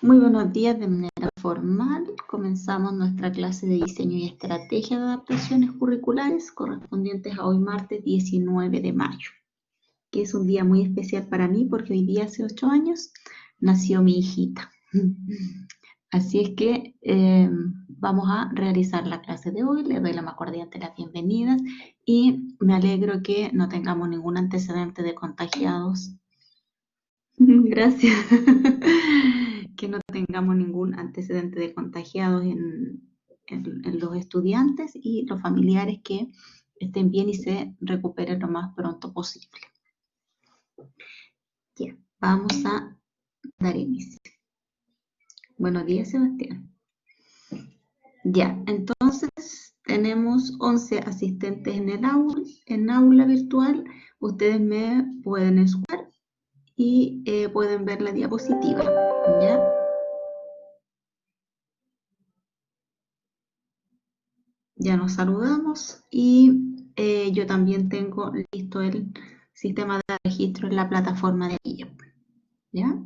Muy buenos días. De manera formal comenzamos nuestra clase de diseño y estrategia de adaptaciones curriculares correspondientes a hoy martes 19 de mayo, que es un día muy especial para mí porque hoy día hace 8 años nació mi hijita. Así es que vamos a realizar la clase de hoy. Le doy la más cordial de las bienvenidas y me alegro que no tengamos ningún antecedente de contagiados. Gracias. Que no tengamos ningún antecedente de contagiados en los estudiantes y los familiares, que estén bien y se recuperen lo más pronto posible. Ya, vamos a dar inicio. Buenos días, Sebastián. Ya, entonces tenemos 11 asistentes en aula virtual. Ustedes me pueden escuchar y pueden ver la diapositiva, ¿ya? Ya nos saludamos y yo también tengo listo el sistema de registro en la plataforma de IEP, ¿ya?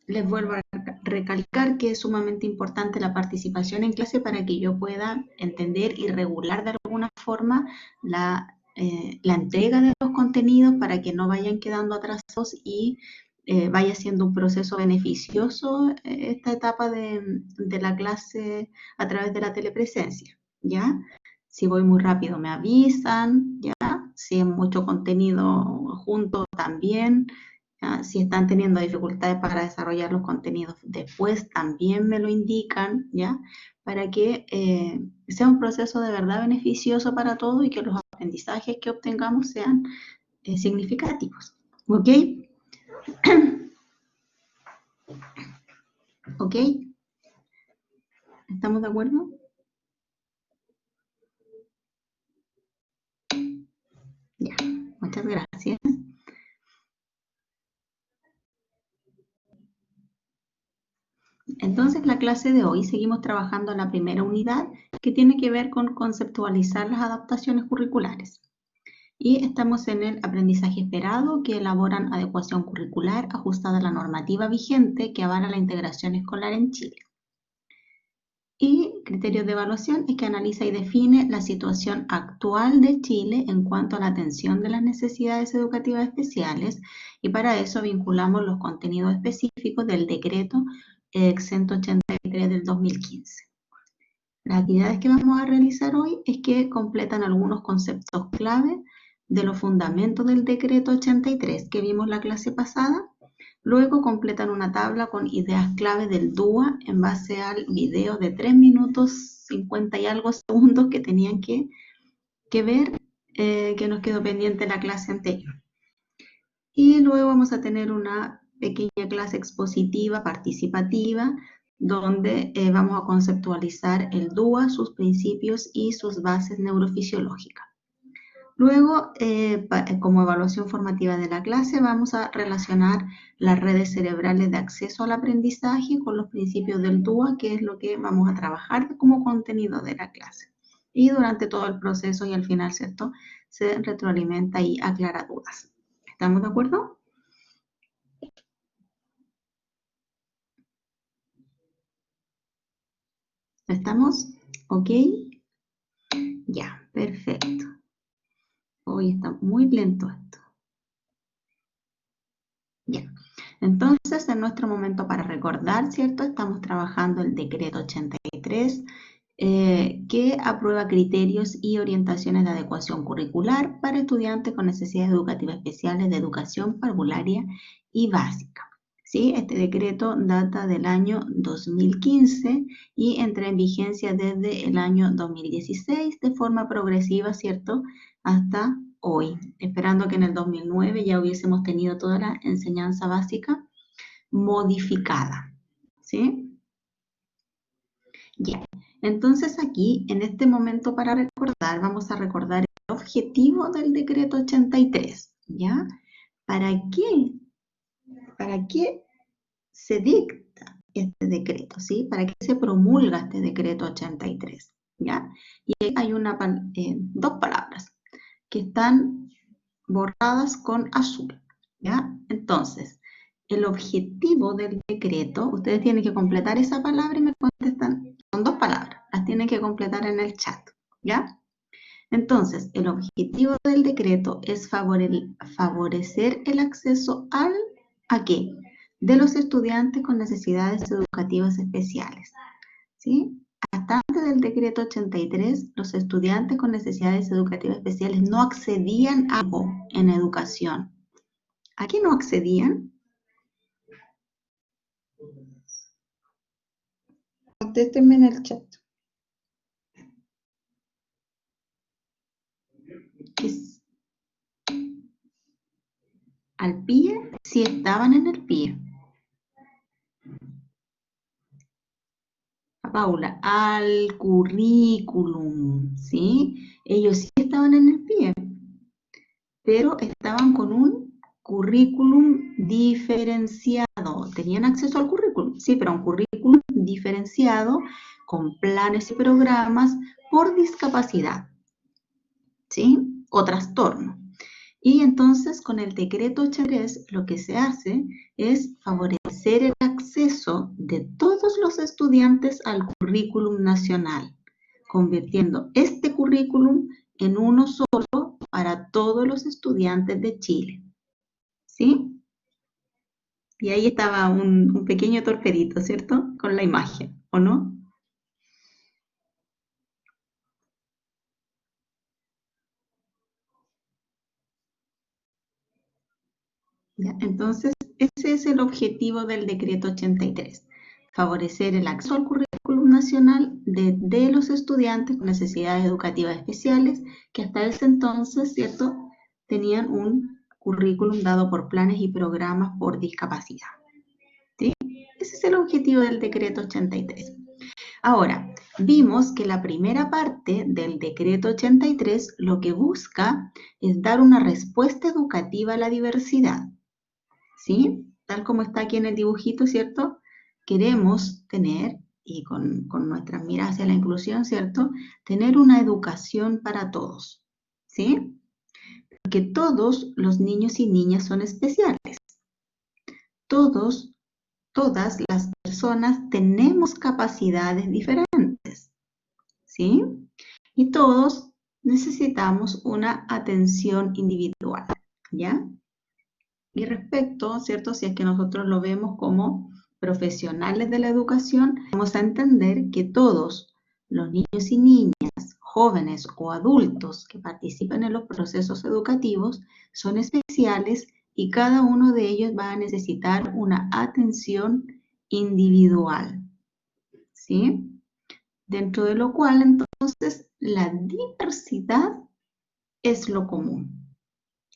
Les vuelvo a recalcar que es sumamente importante la participación en clase para que yo pueda entender y regular de alguna forma la entrega de los contenidos, para que no vayan quedando atrasados y vaya siendo un proceso beneficioso esta etapa de la clase a través de la telepresencia, ¿ya? Si voy muy rápido me avisan, ¿ya? Si es mucho contenido junto también. Si están teniendo dificultades para desarrollar los contenidos después, también me lo indican, ¿ya? Para que sea un proceso de verdad beneficioso para todos y que los aprendizajes que obtengamos sean significativos. ¿Ok? ¿Ok? ¿Estamos de acuerdo? Ya, muchas gracias. Entonces, la clase de hoy seguimos trabajando en la primera unidad, que tiene que ver con conceptualizar las adaptaciones curriculares. Y estamos en el aprendizaje esperado, que elaboran adecuación curricular ajustada a la normativa vigente que avala la integración escolar en Chile. Y criterios de evaluación es que analiza y define la situación actual de Chile en cuanto a la atención de las necesidades educativas especiales, y para eso vinculamos los contenidos específicos del decreto 183 del 2015. Las actividades que vamos a realizar hoy es que completan algunos conceptos clave de los fundamentos del decreto 83 que vimos la clase pasada. Luego completan una tabla con ideas clave del DUA en base al video de 3 minutos 50 y algo segundos que tenían que ver, que nos quedó pendiente en la clase anterior. Y luego vamos a tener una pequeña clase expositiva, participativa, donde vamos a conceptualizar el DUA, sus principios y sus bases neurofisiológicas. Luego, como evaluación formativa de la clase, vamos a relacionar las redes cerebrales de acceso al aprendizaje con los principios del DUA, que es lo que vamos a trabajar como contenido de la clase. Y durante todo el proceso y al final, ¿cierto?, se retroalimenta y aclara dudas. ¿Estamos de acuerdo? ¿Estamos? ¿Ok? Ya, perfecto. Hoy está muy lento esto. Ya. Entonces, en nuestro momento para recordar, ¿cierto? Estamos trabajando el decreto 83, que aprueba criterios y orientaciones de adecuación curricular para estudiantes con necesidades educativas especiales de educación parvularia y básica. ¿Sí? Este decreto data del año 2015 y entra en vigencia desde el año 2016 de forma progresiva, ¿cierto?, hasta hoy, esperando que en el 2009 ya hubiésemos tenido toda la enseñanza básica modificada, ¿sí? Ya, entonces aquí, en este momento para recordar, vamos a recordar el objetivo del decreto 83, ¿ya? ¿Para qué? ¿Para qué se dicta este decreto, ¿sí? ¿Para qué se promulga este decreto 83, ¿ya? Y hay dos palabras que están borradas con azul, ¿Ya? Entonces, el objetivo del decreto, ustedes tienen que completar esa palabra y me contestan, son 2 palabras, las tienen que completar en el chat, ¿ya? Entonces, el objetivo del decreto es favorecer el acceso ¿a qué? De los estudiantes con necesidades educativas especiales, ¿sí? Hasta antes del decreto 83, los estudiantes con necesidades educativas especiales no accedían a algo en educación. ¿A qué no accedían? Contéstenme en el chat. Al PIE, sí estaban en el PIE. Paula, al currículum, ¿sí? Ellos sí estaban en el PIE, pero estaban con un currículum diferenciado. Tenían acceso al currículum, sí, pero a un currículum diferenciado con planes y programas por discapacidad, ¿sí? O trastorno. Y entonces con el decreto 83 lo que se hace es favorecer el acceso de todos los estudiantes al currículum nacional, convirtiendo este currículum en uno solo para todos los estudiantes de Chile. ¿Sí? Y ahí estaba un pequeño torpedito, ¿cierto? Con la imagen, ¿o no? ¿Ya? Entonces, ese es el objetivo del decreto 83, favorecer el acceso al currículum nacional de los estudiantes con necesidades educativas especiales que hasta ese entonces, ¿cierto?, tenían un currículum dado por planes y programas por discapacidad. ¿Sí? Ese es el objetivo del decreto 83. Ahora, vimos que la primera parte del decreto 83 lo que busca es dar una respuesta educativa a la diversidad. ¿Sí? Tal como está aquí en el dibujito, ¿cierto? Queremos tener, y con nuestras miradas hacia la inclusión, ¿cierto? Tener una educación para todos, ¿sí? Porque todos los niños y niñas son especiales. Todas las personas tenemos capacidades diferentes, ¿sí? Y todos necesitamos una atención individual, ¿ya? Y respecto, ¿cierto? Si es que nosotros lo vemos como profesionales de la educación, vamos a entender que todos los niños y niñas, jóvenes o adultos que participan en los procesos educativos son especiales y cada uno de ellos va a necesitar una atención individual, ¿sí? Dentro de lo cual, entonces, la diversidad es lo común.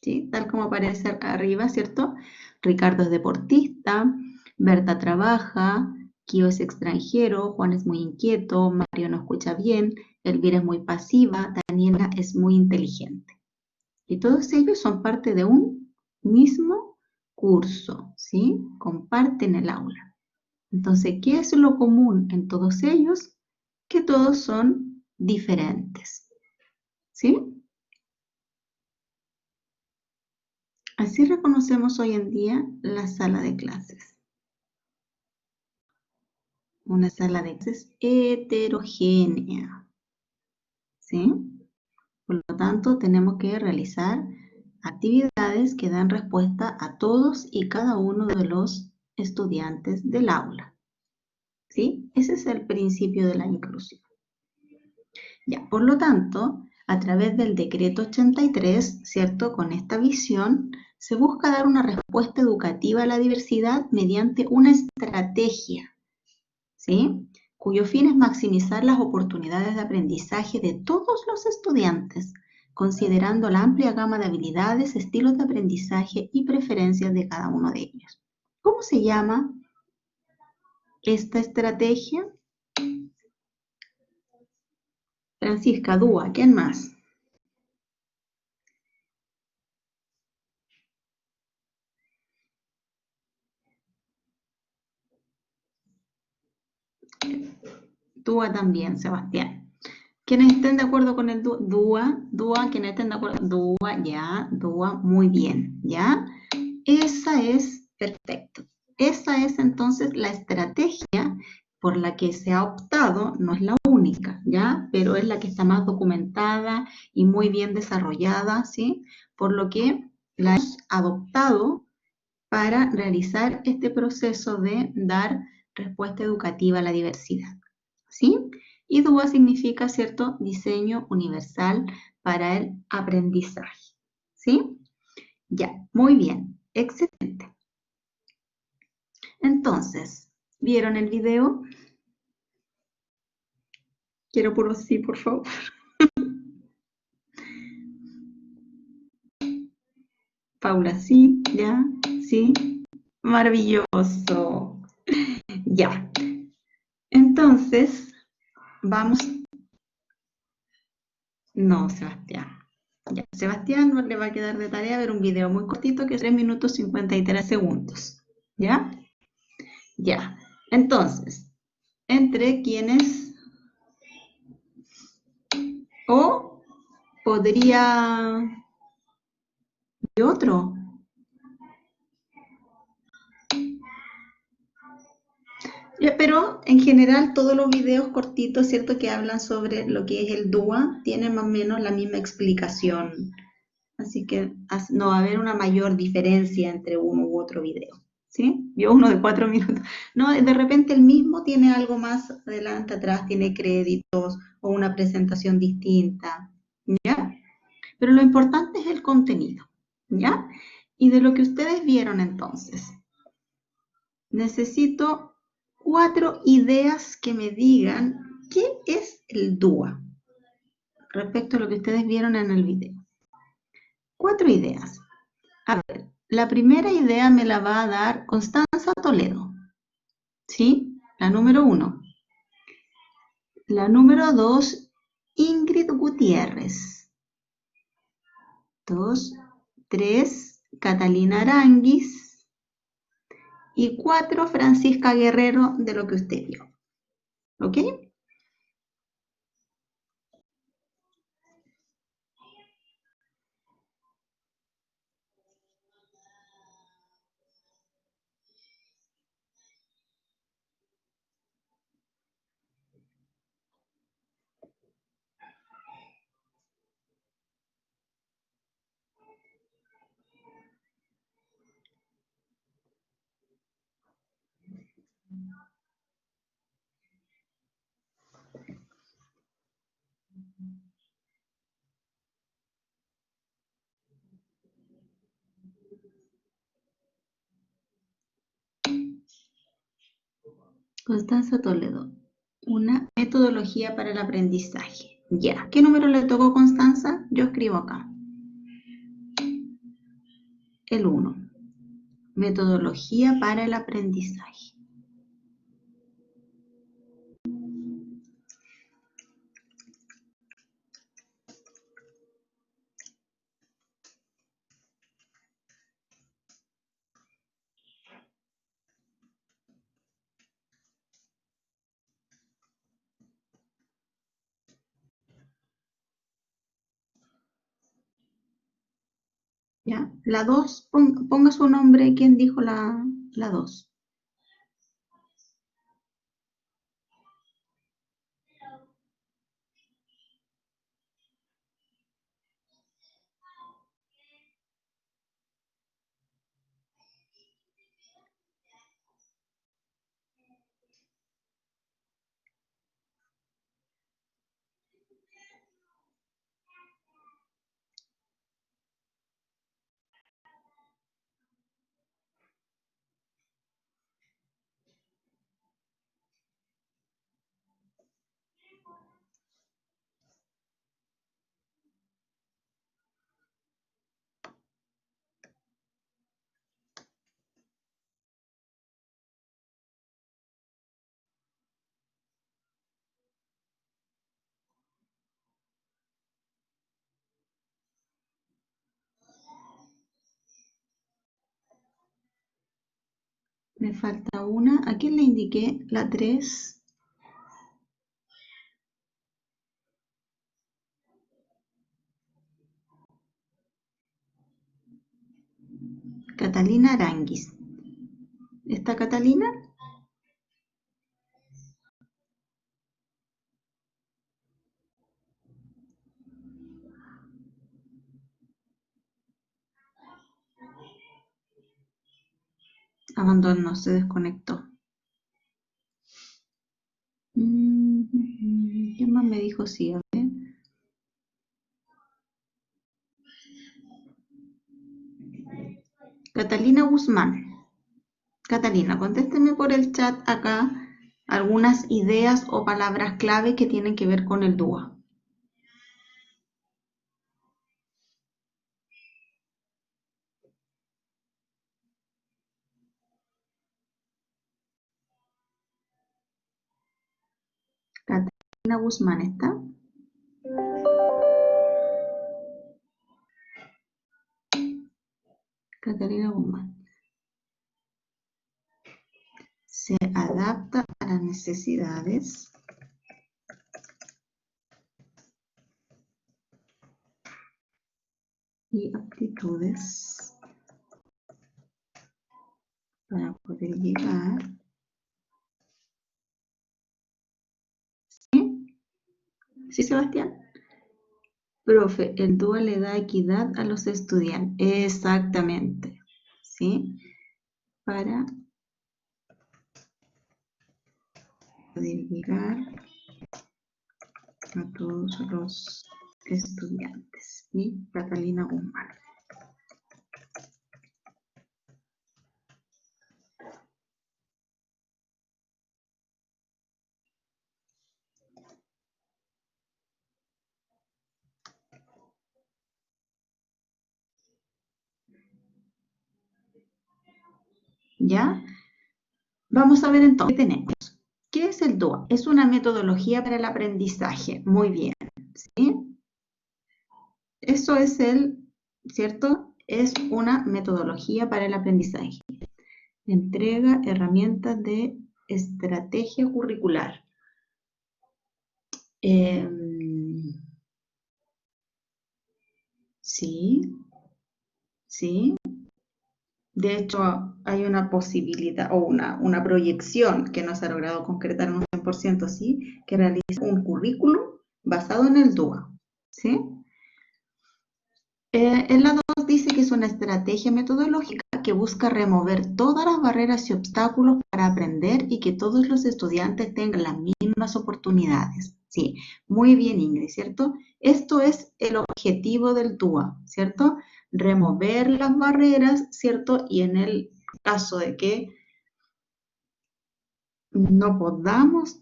¿Sí? Tal como aparece arriba, ¿cierto? Ricardo es deportista, Berta trabaja, Kio es extranjero, Juan es muy inquieto, Mario no escucha bien, Elvira es muy pasiva, Daniela es muy inteligente. Y todos ellos son parte de un mismo curso, ¿sí? Comparten el aula. Entonces, ¿qué es lo común en todos ellos? Que todos son diferentes, ¿sí? Así reconocemos hoy en día la sala de clases. Una sala de clases heterogénea, ¿sí? Por lo tanto, tenemos que realizar actividades que dan respuesta a todos y cada uno de los estudiantes del aula, ¿sí? Ese es el principio de la inclusión. Ya, por lo tanto, a través del decreto 83, ¿cierto? Con esta visión, se busca dar una respuesta educativa a la diversidad mediante una estrategia, ¿sí? Cuyo fin es maximizar las oportunidades de aprendizaje de todos los estudiantes, considerando la amplia gama de habilidades, estilos de aprendizaje y preferencias de cada uno de ellos. ¿Cómo se llama esta estrategia? Francisca Dúa, ¿quién más? Dúa también, Sebastián. Quienes estén de acuerdo con el Dúa, quienes estén de acuerdo, Dúa, ya, Dúa, muy bien, ¿ya? Esa es, perfecto. Esa es entonces la estrategia por la que se ha optado, no es la única, ¿ya? Pero es la que está más documentada y muy bien desarrollada, ¿sí? Por lo que la hemos adoptado para realizar este proceso de dar respuesta educativa a la diversidad, ¿sí? Y DUA significa, ¿cierto?, diseño universal para el aprendizaje, ¿sí? Ya, muy bien, excelente. Entonces, ¿vieron el video? Quiero puro sí, por favor. Paula, sí, ya, sí. Maravilloso. Ya. Entonces, vamos. No, Sebastián. Ya. Sebastián le va a quedar de tarea ver un video muy cortito que es 3 minutos 53 segundos. ¿Ya? Ya. Entonces, entre quienes o podría y otro. Pero en general todos los videos cortitos, ¿cierto? Que hablan sobre lo que es el DUA, tienen más o menos la misma explicación. Así que no va a haber una mayor diferencia entre uno u otro video. ¿Sí? Yo uno de 4 minutos. No, de repente el mismo tiene algo más adelante, atrás, tiene créditos o una presentación distinta. ¿Ya? Pero lo importante es el contenido. ¿Ya? Y de lo que ustedes vieron entonces, necesito 4 ideas que me digan qué es el DUA respecto a lo que ustedes vieron en el video. 4 ideas. A ver, la primera idea me la va a dar Constanza Toledo, ¿sí? La número 1. La número 2, Ingrid Gutiérrez. 2, 3, Catalina Aranguis. Y 4, Francisca Guerrero, de lo que usted vio. ¿Ok? Constanza Toledo, una metodología para el aprendizaje. Ya, ¿qué número le tocó Constanza? Yo escribo acá. El 1. Metodología para el aprendizaje. ¿Ya? La 2, ponga su nombre, ¿quién dijo la 2? Me falta una. ¿A quién le indiqué? La 3. Catalina Catalina Aranguis. ¿Está Catalina? Abandonó, se desconectó. ¿Qué más me dijo? Sí, a ver. Catalina Guzmán. Catalina, contésteme por el chat acá algunas ideas o palabras clave que tienen que ver con el DUA. Catalina Guzmán, ¿está? Catalina Guzmán. Se adapta a las necesidades y aptitudes para poder llegar. ¿Sí? ¿Sí, Sebastián? Profe, el DUA le da equidad a los estudiantes. Exactamente. ¿Sí? Para poder llegar a todos los estudiantes. ¿Sí? Catalina Guzmán. ¿Ya? Vamos a ver entonces qué tenemos. ¿Qué es el DUA? Es una metodología para el aprendizaje. Muy bien. ¿Sí? Eso es ¿cierto? Es una metodología para el aprendizaje. Entrega herramientas de estrategia curricular. Sí, sí. De hecho, hay una posibilidad o una proyección que no se ha logrado concretar en un 100%, sí, que realiza un currículum basado en el DUA, ¿sí? En la 2 dice que es una estrategia metodológica que busca remover todas las barreras y obstáculos para aprender y que todos los estudiantes tengan las mismas oportunidades. Sí, muy bien, Ingrid, ¿cierto? Esto es el objetivo del DUA, ¿cierto? Remover las barreras, ¿cierto? Y en el caso de que no podamos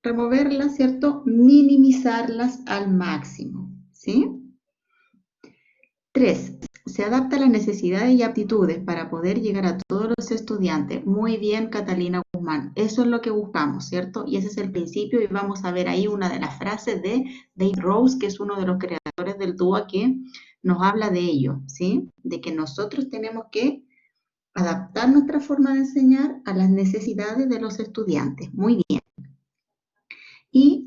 removerlas, ¿cierto? Minimizarlas al máximo, ¿sí? 3. Se adapta a las necesidades y aptitudes para poder llegar a todos los estudiantes. Muy bien, Catalina Guzmán. Eso es lo que buscamos, ¿cierto? Y ese es el principio y vamos a ver ahí una de las frases de Dave Rose, que es uno de los creadores del DUA, que nos habla de ello, ¿sí? De que nosotros tenemos que adaptar nuestra forma de enseñar a las necesidades de los estudiantes. Muy bien. Y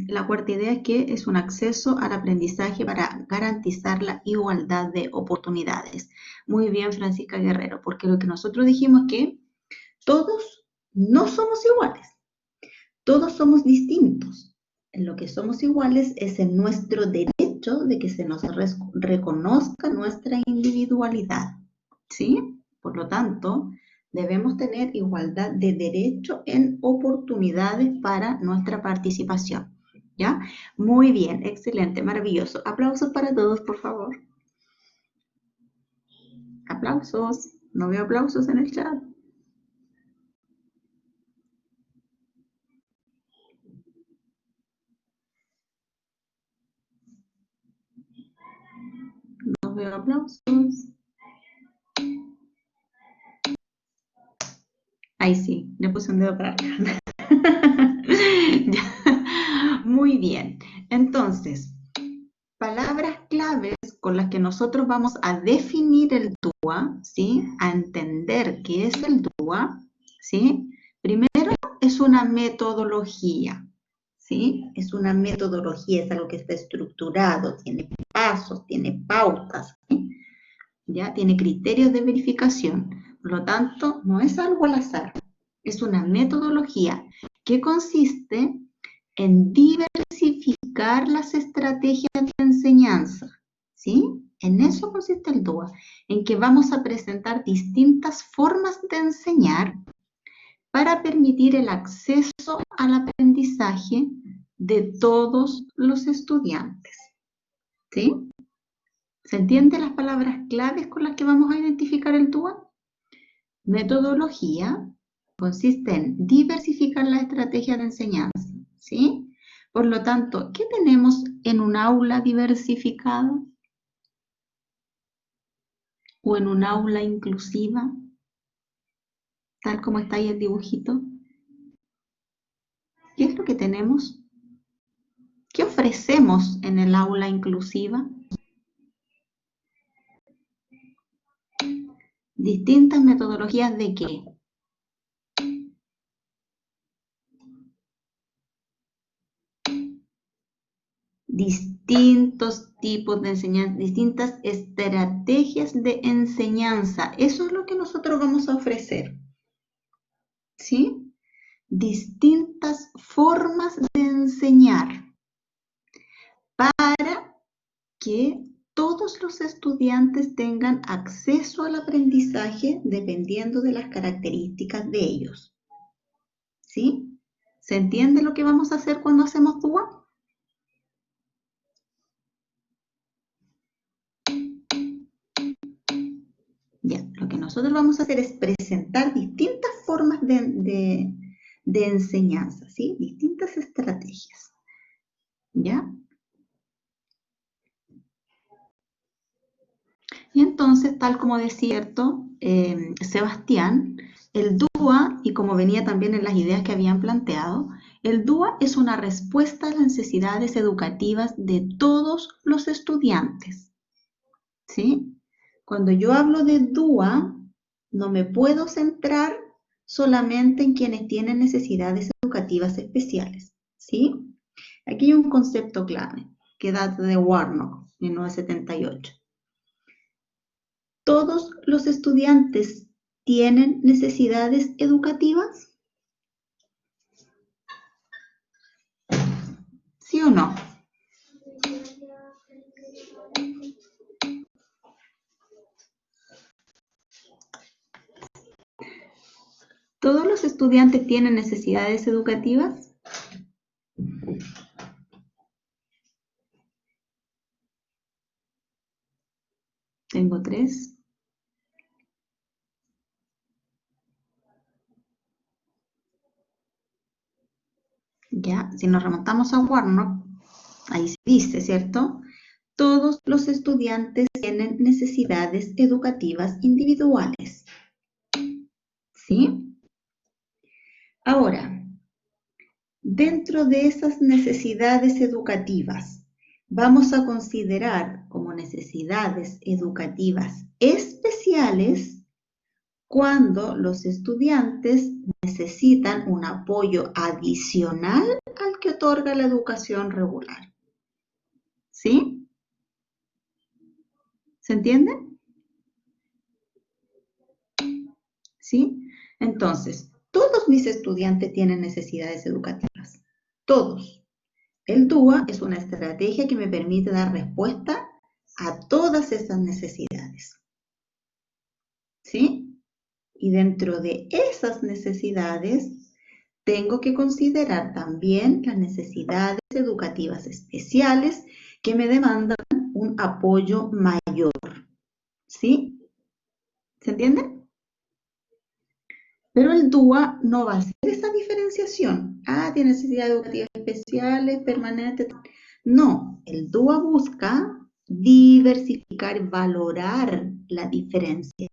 la cuarta idea es que es un acceso al aprendizaje para garantizar la igualdad de oportunidades. Muy bien, Francisca Guerrero, porque lo que nosotros dijimos es que todos no somos iguales, todos somos distintos. En lo que somos iguales es en nuestro derecho de que se nos reconozca nuestra individualidad, ¿sí? Por lo tanto, debemos tener igualdad de derecho en oportunidades para nuestra participación, ¿ya? Muy bien, excelente, maravilloso. Aplausos para todos, por favor. Aplausos. No veo aplausos en el chat. No veo aplausos. Ahí sí, le puse un dedo para acá. Muy bien. Entonces, palabras claves con las que nosotros vamos a definir el DUA, ¿sí? A entender qué es el DUA, ¿sí? Primero, es una metodología, ¿sí? Es una metodología, es algo que está estructurado, tiene pasos, tiene pautas, ¿sí? ¿ya? Tiene criterios de verificación. Por lo tanto, no es algo al azar. Es una metodología que consiste en diversificar las estrategias de enseñanza, ¿sí? En eso consiste el DUA, en que vamos a presentar distintas formas de enseñar para permitir el acceso al aprendizaje de todos los estudiantes, ¿sí? ¿Se entienden las palabras claves con las que vamos a identificar el DUA? Metodología consiste en diversificar las estrategias de enseñanza, ¿sí? Por lo tanto, ¿qué tenemos en un aula diversificada? ¿O en un aula inclusiva? Tal como está ahí el dibujito. ¿Qué es lo que tenemos? ¿Qué ofrecemos en el aula inclusiva? Distintas metodologías de qué? Distintos tipos de enseñanza, distintas estrategias de enseñanza. Eso es lo que nosotros vamos a ofrecer, ¿sí? Distintas formas de enseñar para que todos los estudiantes tengan acceso al aprendizaje dependiendo de las características de ellos, ¿sí? ¿Se entiende lo que vamos a hacer cuando hacemos DUA? Ya, lo que nosotros vamos a hacer es presentar distintas formas de enseñanza, ¿sí? Distintas estrategias, ¿ya? Y entonces, tal como decía Sebastián, el DUA, y como venía también en las ideas que habían planteado, el DUA es una respuesta a las necesidades educativas de todos los estudiantes, ¿sí? Cuando yo hablo de DUA, no me puedo centrar solamente en quienes tienen necesidades educativas especiales, ¿sí? Aquí hay un concepto clave que data de Warnock, 1978. ¿Todos los estudiantes tienen necesidades educativas? ¿Sí o no? ¿Todos los estudiantes tienen necesidades educativas? Tengo 3. Ya, si nos remontamos a Warnock, ahí se dice, ¿cierto? Todos los estudiantes tienen necesidades educativas individuales, ¿sí? Ahora, dentro de esas necesidades educativas, vamos a considerar como necesidades educativas especiales cuando los estudiantes necesitan un apoyo adicional al que otorga la educación regular. ¿Sí? ¿Se entiende? ¿Sí? Entonces, todos mis estudiantes tienen necesidades educativas. Todos. El DUA es una estrategia que me permite dar respuesta a todas esas necesidades. ¿Sí? Y dentro de esas necesidades, tengo que considerar también las necesidades educativas especiales que me demandan un apoyo mayor. ¿Sí? ¿Se entiende? Pero el DUA no va a hacer esa diferenciación. Ah, tiene necesidades educativas especiales, permanentes. No, el DUA busca diversificar, valorar las diferencias.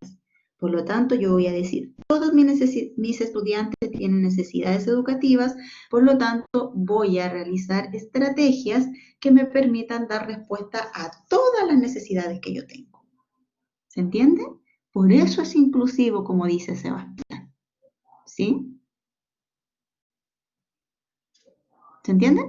Por lo tanto, yo voy a decir, todos mis estudiantes tienen necesidades educativas, por lo tanto, voy a realizar estrategias que me permitan dar respuesta a todas las necesidades que yo tengo. ¿Se entiende? Por eso es inclusivo, como dice Sebastián. ¿Sí? ¿Se entiende?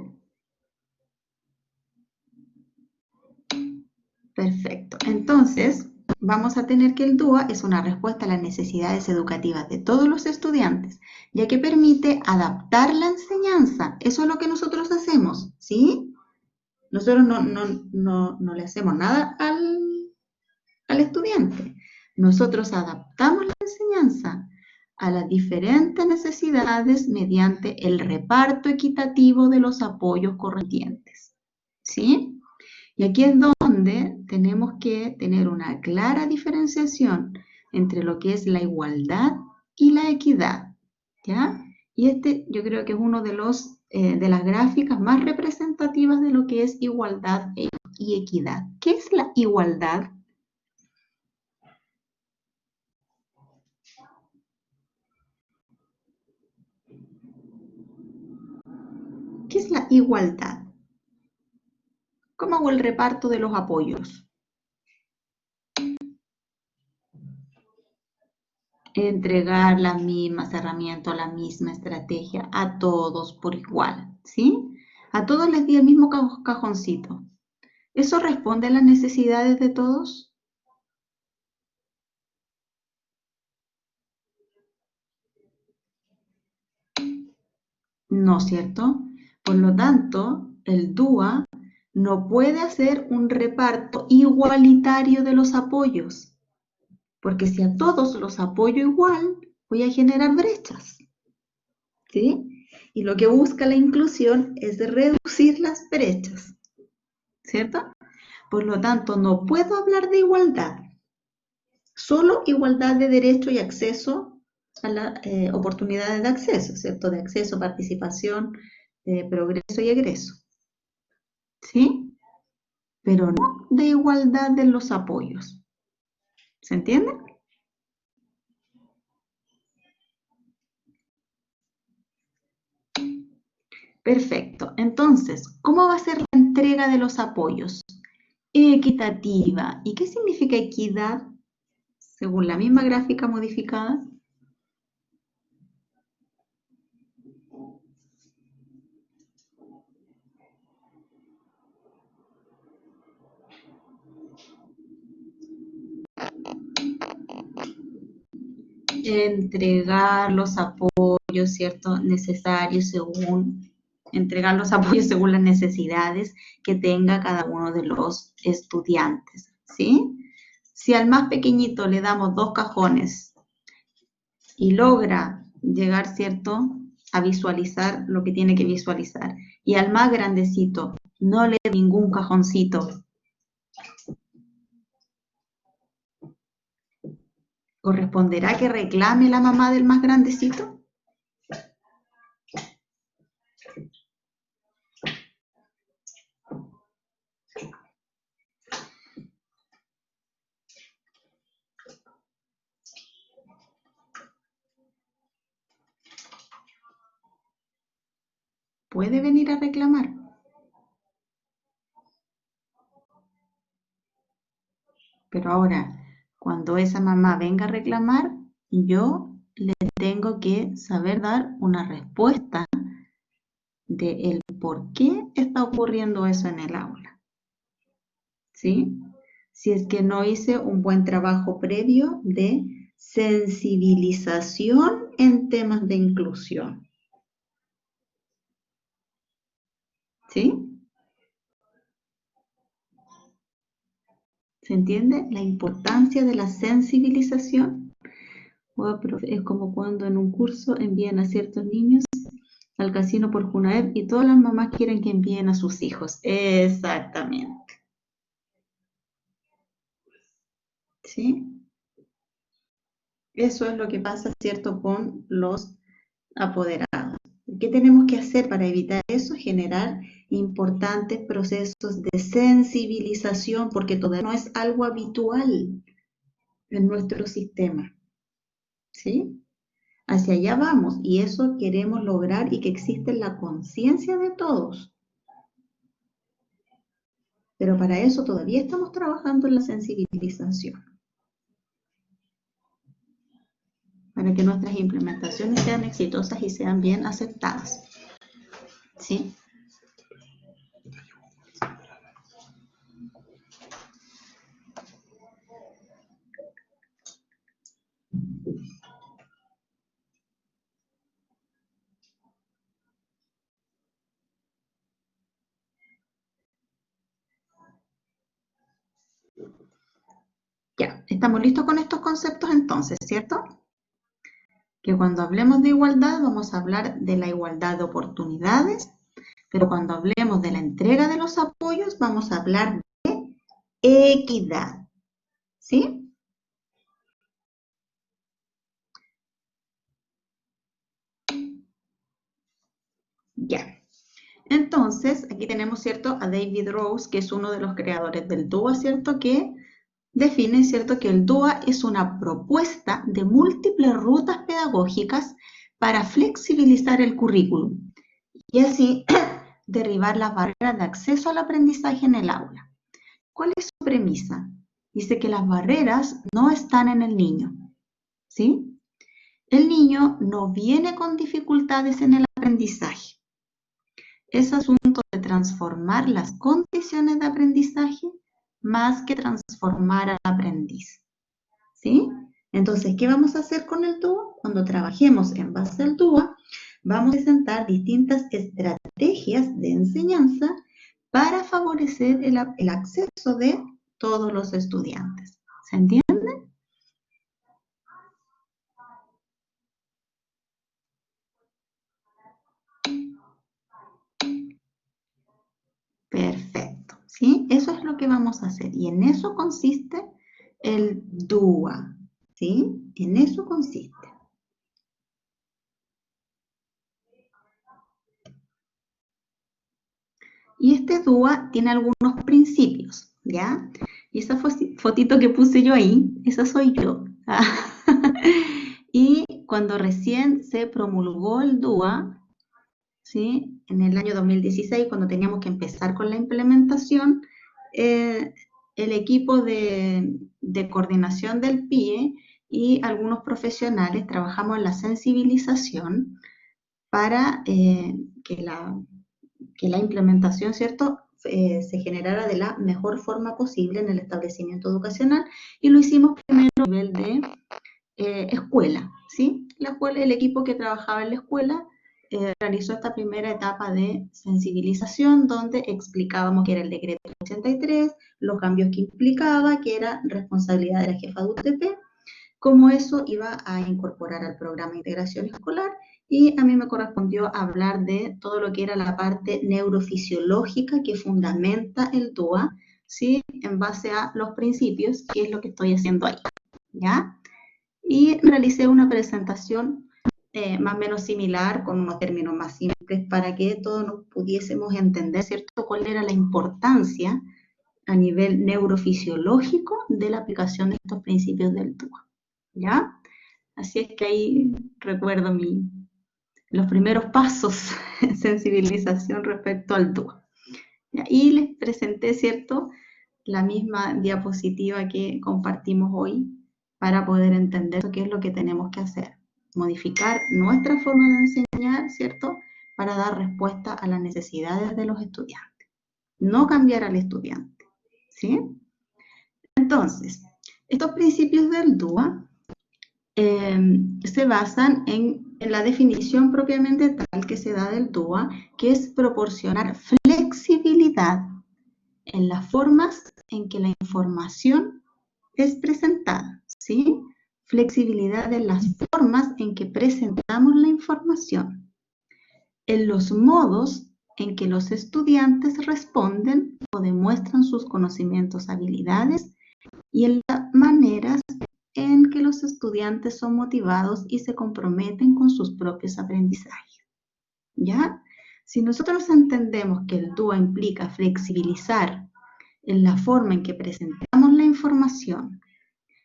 Perfecto. Entonces, vamos a tener que el DUA es una respuesta a las necesidades educativas de todos los estudiantes, ya que permite adaptar la enseñanza. Eso es lo que nosotros hacemos, ¿sí? Nosotros no le hacemos nada al estudiante. Nosotros adaptamos la enseñanza a las diferentes necesidades mediante el reparto equitativo de los apoyos correspondientes, ¿sí? Y aquí es donde tenemos que tener una clara diferenciación entre lo que es la igualdad y la equidad, ¿ya? Y este yo creo que es uno de las gráficas más representativas de lo que es igualdad y equidad. ¿Qué es la igualdad? ¿Qué es la igualdad? ¿Cómo hago el reparto de los apoyos? Entregar las mismas herramientas, la misma estrategia a todos por igual, ¿sí? A todos les di el mismo cajoncito. ¿Eso responde a las necesidades de todos? No, ¿cierto? Por lo tanto, el DUA no puede hacer un reparto igualitario de los apoyos, porque si a todos los apoyo igual, voy a generar brechas, ¿sí? Y lo que busca la inclusión es reducir las brechas, ¿cierto? Por lo tanto, no puedo hablar de igualdad, solo igualdad de derecho y acceso a las oportunidades de acceso, ¿cierto? De acceso, participación, progreso y egreso, ¿sí? Pero no de igualdad de los apoyos. ¿Se entiende? Perfecto. Entonces, ¿cómo va a ser la entrega de los apoyos? Equitativa. ¿Y qué significa equidad? Según la misma gráfica modificada. Entregar los apoyos, ¿cierto? Necesarios según, entregar los apoyos según las necesidades que tenga cada uno de los estudiantes, ¿sí? Si al más pequeñito le damos 2 cajones y logra llegar, ¿cierto?, a visualizar lo que tiene que visualizar, y al más grandecito no le da ningún cajoncito, ¿corresponderá que reclame la mamá del más grandecito? Puede venir a reclamar. Pero ahora, cuando esa mamá venga a reclamar, yo le tengo que saber dar una respuesta de el por qué está ocurriendo eso en el aula, ¿sí? Si es que no hice un buen trabajo previo de sensibilización en temas de inclusión, ¿sí? ¿Se entiende la importancia de la sensibilización? Oh, profe, es como cuando en un curso envían a ciertos niños al casino por Junaed y todas las mamás quieren que envíen a sus hijos. Exactamente. ¿Sí? Eso es lo que pasa, ¿cierto?, con los apoderados. ¿Qué tenemos que hacer para evitar eso? Generar importantes procesos de sensibilización, porque todavía no es algo habitual en nuestro sistema. ¿Sí? Hacia allá vamos y eso queremos lograr y que exista en la conciencia de todos. Pero para eso todavía estamos trabajando en la sensibilización, para que nuestras implementaciones sean exitosas y sean bien aceptadas. ¿Sí? Ya, estamos listos con estos conceptos entonces, ¿cierto? Que cuando hablemos de igualdad vamos a hablar de la igualdad de oportunidades, pero cuando hablemos de la entrega de los apoyos vamos a hablar de equidad, ¿sí? Ya. Entonces, aquí tenemos, ¿cierto?, a David Rose, que es uno de los creadores del DUA, ¿cierto?, que define, ¿cierto?, que el DUA es una propuesta de múltiples rutas pedagógicas para flexibilizar el currículum y así derribar las barreras de acceso al aprendizaje en el aula. ¿Cuál es su premisa? Dice que las barreras no están en el niño, ¿sí? El niño no viene con dificultades en el aprendizaje. Es asunto de transformar las condiciones de aprendizaje más que transformar al aprendiz, ¿sí? Entonces, ¿qué vamos a hacer con el DUA? Cuando trabajemos en base al DUA, vamos a presentar distintas estrategias de enseñanza para favorecer el acceso de todos los estudiantes. ¿Se entiende? Perfecto, ¿sí? Eso es lo que vamos a hacer y en eso consiste el DUA, ¿sí? En eso consiste. Y este DUA tiene algunos principios, ¿ya? Y esa fotito que puse yo ahí, esa soy yo. Y cuando recién se promulgó el DUA, ¿sí?, en el año 2016, cuando teníamos que empezar con la implementación, el equipo de coordinación del PIE y algunos profesionales trabajamos en la sensibilización para que la implementación, ¿cierto?, se generara de la mejor forma posible en el establecimiento educacional, y lo hicimos primero a nivel de escuela, ¿sí? La escuela, el equipo que trabajaba en la escuela realizó esta primera etapa de sensibilización donde explicábamos qué era el decreto 83, los cambios que implicaba, que era responsabilidad de la jefa de UTP, cómo eso iba a incorporar al programa de integración escolar, y a mí me correspondió hablar de todo lo que era la parte neurofisiológica que fundamenta el DUA, ¿sí?, en base a los principios, que es lo que estoy haciendo ahí, ¿ya? Y realicé una presentación más o menos similar, con unos términos más simples, para que todos nos pudiésemos entender, ¿cierto?, cuál era la importancia a nivel neurofisiológico de la aplicación de estos principios del DUA, ¿ya? Así es que ahí recuerdo los primeros pasos en sensibilización respecto al DUA. ¿Ya? Y les presenté, ¿cierto?, la misma diapositiva que compartimos hoy para poder entender qué es lo que tenemos que hacer. Modificar nuestra forma de enseñar, ¿cierto?, para dar respuesta a las necesidades de los estudiantes. No cambiar al estudiante, ¿sí? Entonces, estos principios del DUA se basan en la definición propiamente tal que se da del DUA, que es proporcionar flexibilidad en las formas en que la información es presentada, ¿sí? Flexibilidad en las formas en que presentamos la información, en los modos en que los estudiantes responden o demuestran sus conocimientos, habilidades, y en las maneras en que los estudiantes son motivados y se comprometen con sus propios aprendizajes, ¿ya? Si nosotros entendemos que el DUA implica flexibilizar en la forma en que presentamos la información,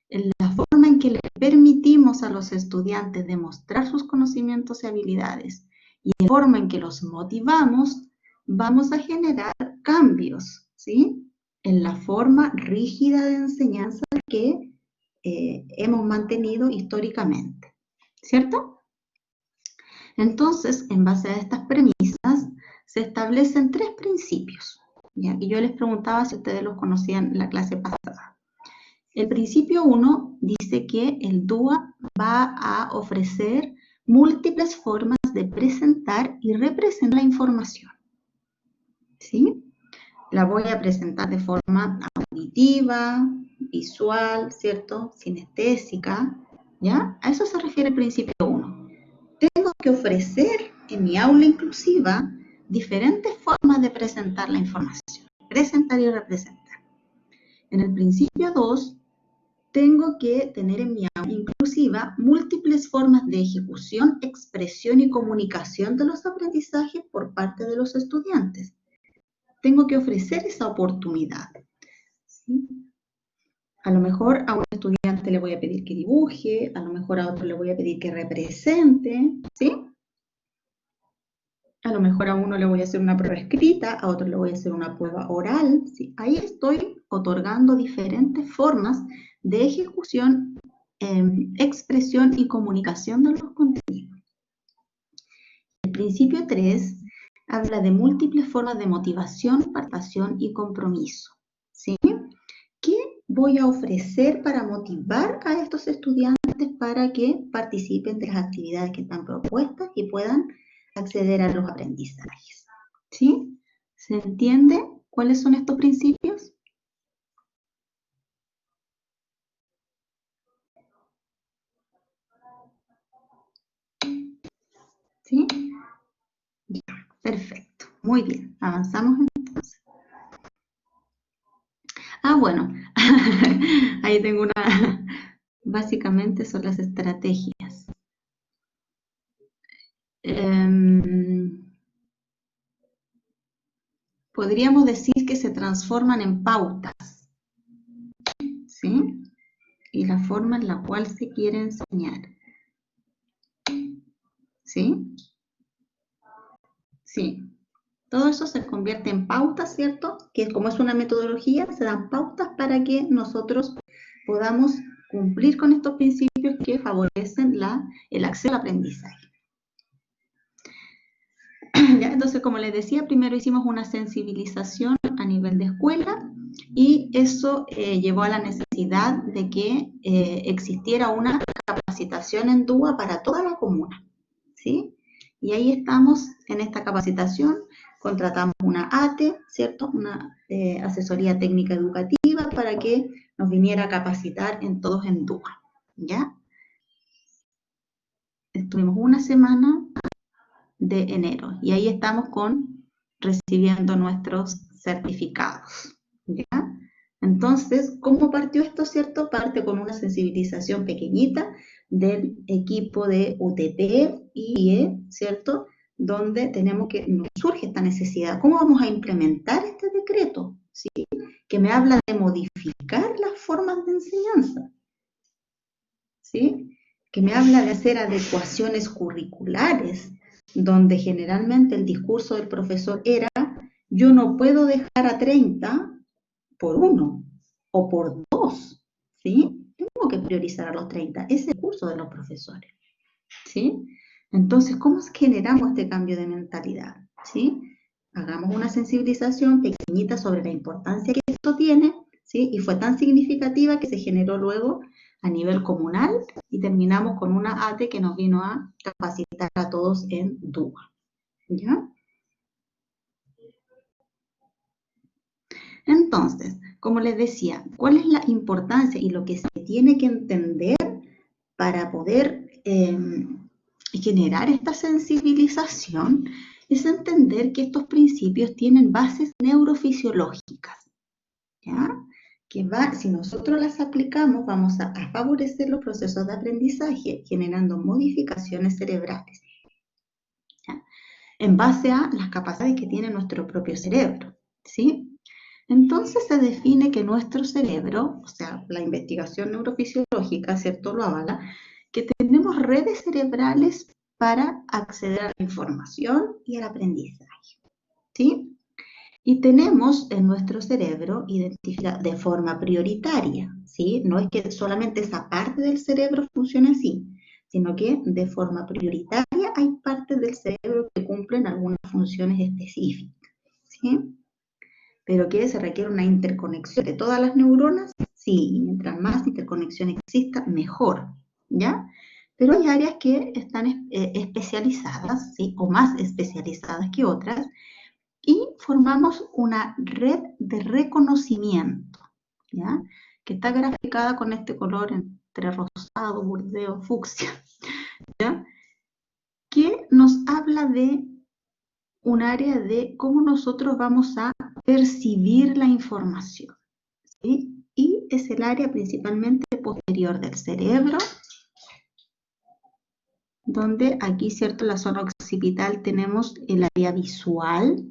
en la forma en que le permitimos a los estudiantes demostrar sus conocimientos y habilidades, y en la forma en que los motivamos, vamos a generar cambios, ¿sí?, en la forma rígida de enseñanza que hemos mantenido históricamente, ¿cierto? Entonces, en base a estas premisas, se establecen 3 principios, ¿ya? Y yo les preguntaba si ustedes los conocían en la clase pasada. El principio 1 dice que el DUA va a ofrecer múltiples formas de presentar y representar la información, ¿sí? La voy a presentar de forma auditiva, visual, ¿cierto? Sinestésica, ¿ya? A eso se refiere el principio 1. Tengo que ofrecer en mi aula inclusiva diferentes formas de presentar la información. Presentar y representar. En el principio 2, tengo que tener en mi aula inclusiva múltiples formas de ejecución, expresión y comunicación de los aprendizajes por parte de los estudiantes. Tengo que ofrecer esa oportunidad, ¿sí? A lo mejor a un estudiante le voy a pedir que dibuje, a lo mejor a otro le voy a pedir que represente, ¿sí? A lo mejor a uno le voy a hacer una prueba escrita, a otro le voy a hacer una prueba oral, ¿sí? Ahí estoy otorgando diferentes formas de ejecución, expresión y comunicación de los contenidos. El principio 3 habla de múltiples formas de motivación, participación y compromiso, ¿sí? ¿Qué voy a ofrecer para motivar a estos estudiantes para que participen de las actividades que están propuestas y puedan acceder a los aprendizajes? ¿Sí? ¿Se entiende cuáles son estos principios? ¿Sí? Ya, perfecto. Muy bien. Avanzamos entonces. Bueno. Ahí tengo una... Básicamente son las estrategias. Podríamos decir que se transforman en pautas, ¿sí? Y la forma en la cual se quiere enseñar, ¿sí? Sí. Todo eso se convierte en pautas, ¿cierto? Que como es una metodología, se dan pautas para que nosotros podamos cumplir con estos principios que favorecen el acceso al aprendizaje. ¿Ya? Entonces, como les decía, primero hicimos una sensibilización a nivel de escuela y eso llevó a la necesidad de que existiera una capacitación en DUA para toda la comuna, ¿sí? Y ahí estamos en esta capacitación, contratamos una ATE, ¿cierto? Una asesoría técnica educativa para que nos viniera a capacitar en todos en DUA, ¿ya? Estuvimos una semana de enero y ahí estamos recibiendo nuestros certificados, ¿ya? Entonces, ¿cómo partió esto, cierto? Parte con una sensibilización pequeñita del equipo de UTP y IE, ¿cierto? Donde nos surge esta necesidad. ¿Cómo vamos a implementar este decreto? ¿Sí? Que me habla de modificar las formas de enseñanza, ¿sí? Que me habla de hacer adecuaciones curriculares, donde generalmente el discurso del profesor era: yo no puedo dejar a 30 por 1 o por 2, ¿sí? Tengo que priorizar a los 30, ese es el discurso de los profesores, ¿sí? Entonces, ¿cómo generamos este cambio de mentalidad? ¿Sí? Hagamos una sensibilización pequeñita sobre la importancia que esto tiene, ¿sí? Y fue tan significativa que se generó luego a nivel comunal y terminamos con una ATE que nos vino a capacitar a todos en DUA, ¿ya? Entonces, como les decía, ¿cuál es la importancia y lo que se tiene que entender para poder generar esta sensibilización? Es entender que estos principios tienen bases neurofisiológicas, ¿ya? Si nosotros las aplicamos, vamos a favorecer los procesos de aprendizaje, generando modificaciones cerebrales, ¿ya? En base a las capacidades que tiene nuestro propio cerebro, ¿sí? Entonces se define que nuestro cerebro, o sea, la investigación neurofisiológica, ¿cierto?, lo avala, que tenemos redes cerebrales para acceder a la información y al aprendizaje, ¿sí? Y tenemos en nuestro cerebro identificada de forma prioritaria, ¿sí? No es que solamente esa parte del cerebro funcione así, sino que de forma prioritaria hay partes del cerebro que cumplen algunas funciones específicas, ¿sí? Pero que se requiere una interconexión de todas las neuronas, sí, y mientras más interconexión exista, mejor, ¿ya? Pero hay áreas que están especializadas, ¿sí? O más especializadas que otras, y formamos una red de reconocimiento, ¿ya? Que está graficada con este color entre rosado, burdeo, fucsia, ¿ya? Que nos habla de un área de cómo nosotros vamos a percibir la información, ¿sí? Y es el área principalmente posterior del cerebro, donde aquí, ¿cierto?, en la zona occipital tenemos el área visual,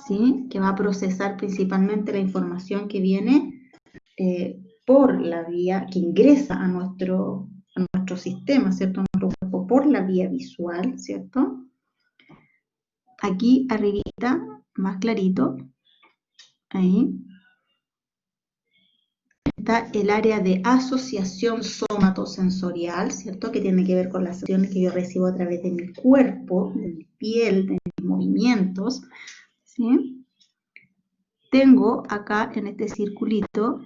¿sí?, que va a procesar principalmente la información que viene por la vía, que ingresa a nuestro sistema, ¿cierto?, a nuestro cuerpo por la vía visual, ¿cierto? Aquí arribita, más clarito, ahí, está el área de asociación somatosensorial, ¿cierto?, que tiene que ver con las acciones que yo recibo a través de mi cuerpo, de mi piel, de mis movimientos, ¿sí? Tengo acá en este circulito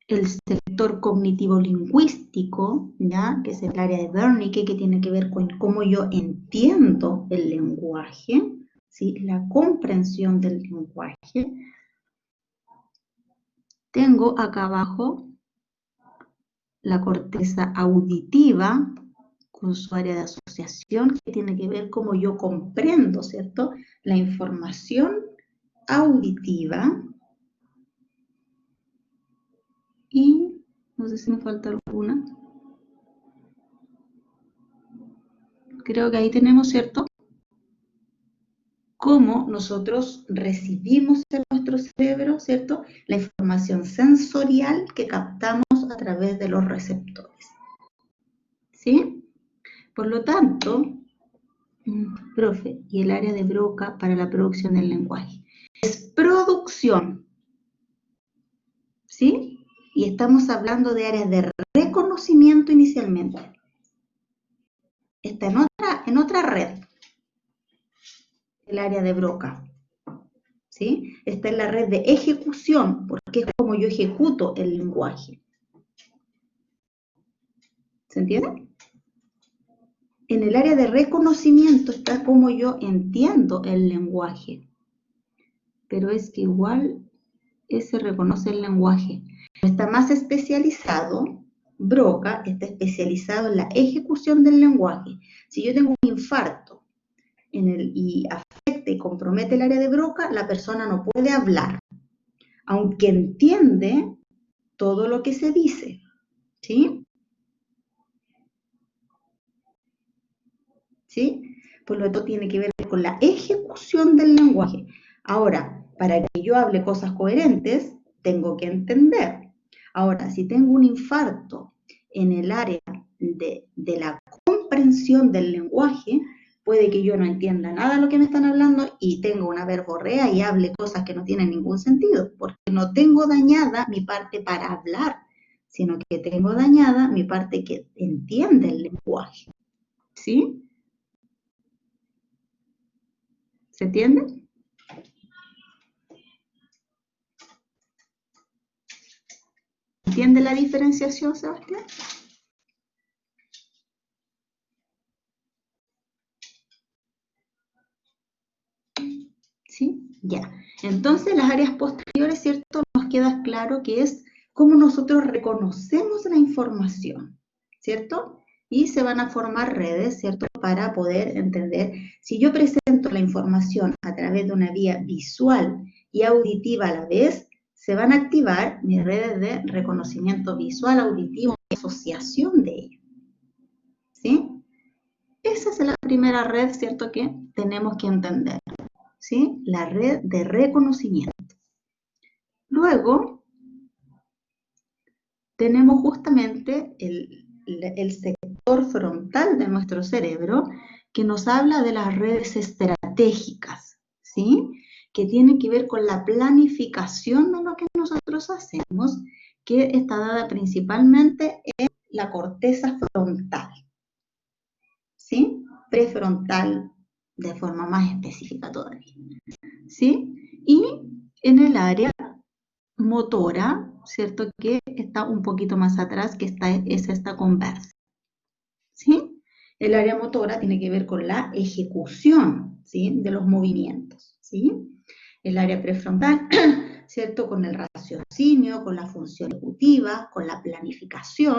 el sector cognitivo-lingüístico, ¿ya?, que es el área de Wernicke, que tiene que ver con cómo yo entiendo el lenguaje, ¿sí?, la comprensión del lenguaje. Tengo acá abajo la corteza auditiva, con su área de asociación, que tiene que ver cómo yo comprendo, ¿cierto?, la información auditiva. Y no sé si me falta alguna. Creo que ahí tenemos, ¿cierto?, cómo nosotros recibimos en nuestro cerebro, ¿cierto?, la información sensorial que captamos a través de los receptores, ¿sí? Por lo tanto, profe, y el área de Broca para la producción del lenguaje. Es producción, ¿sí? Y estamos hablando de áreas de reconocimiento inicialmente. Está en otra red, el área de Broca, ¿sí? Está en la red de ejecución, porque es como yo ejecuto el lenguaje. ¿Se entiende? En el área de reconocimiento está como yo entiendo el lenguaje. Pero es que igual ese reconoce el lenguaje. Está más especializado, Broca está especializado en la ejecución del lenguaje. Si yo tengo un infarto y afecta y compromete el área de Broca, la persona no puede hablar, aunque entiende todo lo que se dice, ¿sí? ¿Sí? Por lo tanto, tiene que ver con la ejecución del lenguaje. Ahora, para que yo hable cosas coherentes, tengo que entender. Ahora, si tengo un infarto en el área de la comprensión del lenguaje, puede que yo no entienda nada de lo que me están hablando y tenga una verborrea y hable cosas que no tienen ningún sentido, porque no tengo dañada mi parte para hablar, sino que tengo dañada mi parte que entiende el lenguaje. ¿Sí? ¿Se entiende? ¿Entiende la diferenciación, Sebastián? ¿Sí? Ya. Entonces, las áreas posteriores, ¿cierto? Nos queda claro que es cómo nosotros reconocemos la información, ¿cierto? Y se van a formar redes, ¿cierto? Para poder entender. Si yo presento la información a través de una vía visual y auditiva a la vez, se van a activar mis redes de reconocimiento visual, auditivo y asociación de ello, ¿sí? Esa es la primera red, ¿cierto?, que tenemos que entender, ¿sí? La red de reconocimiento. Luego, tenemos justamente el sector frontal de nuestro cerebro que nos habla de las redes estratégicas, ¿sí? Que tienen que ver con la planificación de lo que nosotros hacemos, que está dada principalmente en la corteza frontal, ¿sí? Prefrontal de forma más específica todavía, ¿sí? Y en el área motora, ¿cierto? Que está un poquito más atrás, que es esta conversa, ¿sí? El área motora tiene que ver con la ejecución, ¿sí?, de los movimientos, ¿sí? El área prefrontal, ¿cierto?, con el raciocinio, con la función ejecutiva, con la planificación,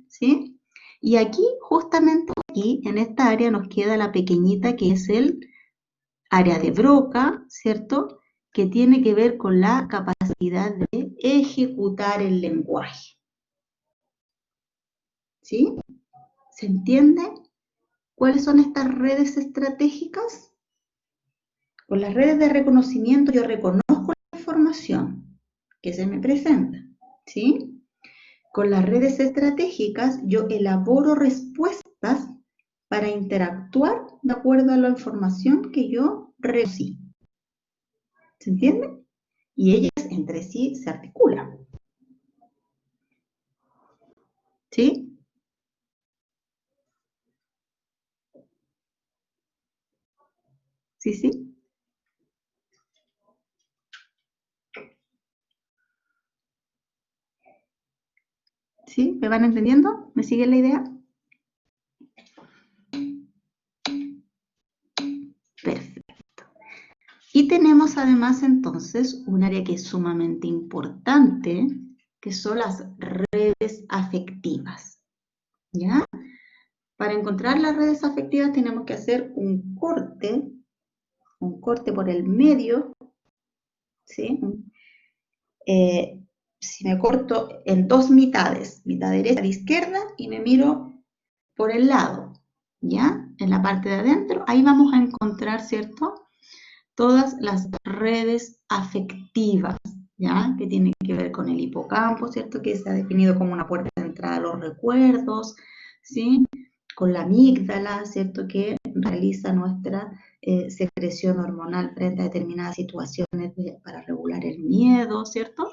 ¿sí? Y aquí, justamente aquí, en esta área nos queda la pequeñita que es el área de Broca, ¿cierto?, que tiene que ver con la capacidad de ejecutar el lenguaje, ¿sí? ¿Se entiende? ¿Cuáles son estas redes estratégicas? Con las redes de reconocimiento yo reconozco la información que se me presenta, ¿sí? Con las redes estratégicas yo elaboro respuestas para interactuar de acuerdo a la información que yo recibí. ¿Se entiende? Y ellas entre sí se articulan. ¿Sí? ¿Sí, sí? ¿Sí? ¿Me van entendiendo? ¿Me siguen la idea? Perfecto. Y tenemos además entonces un área que es sumamente importante, que son las redes afectivas. ¿Ya? Para encontrar las redes afectivas tenemos que hacer un corte por el medio, ¿sí? Si me corto en dos mitades, mitad derecha y izquierda, y me miro por el lado, ¿ya? En la parte de adentro, ahí vamos a encontrar, ¿cierto?, todas las redes afectivas, ¿ya?, que tienen que ver con el hipocampo, ¿cierto?, que se ha definido como una puerta de entrada a los recuerdos, ¿sí?, con la amígdala, ¿cierto?, que realiza nuestra secreción hormonal frente a determinadas situaciones para regular el miedo, ¿cierto?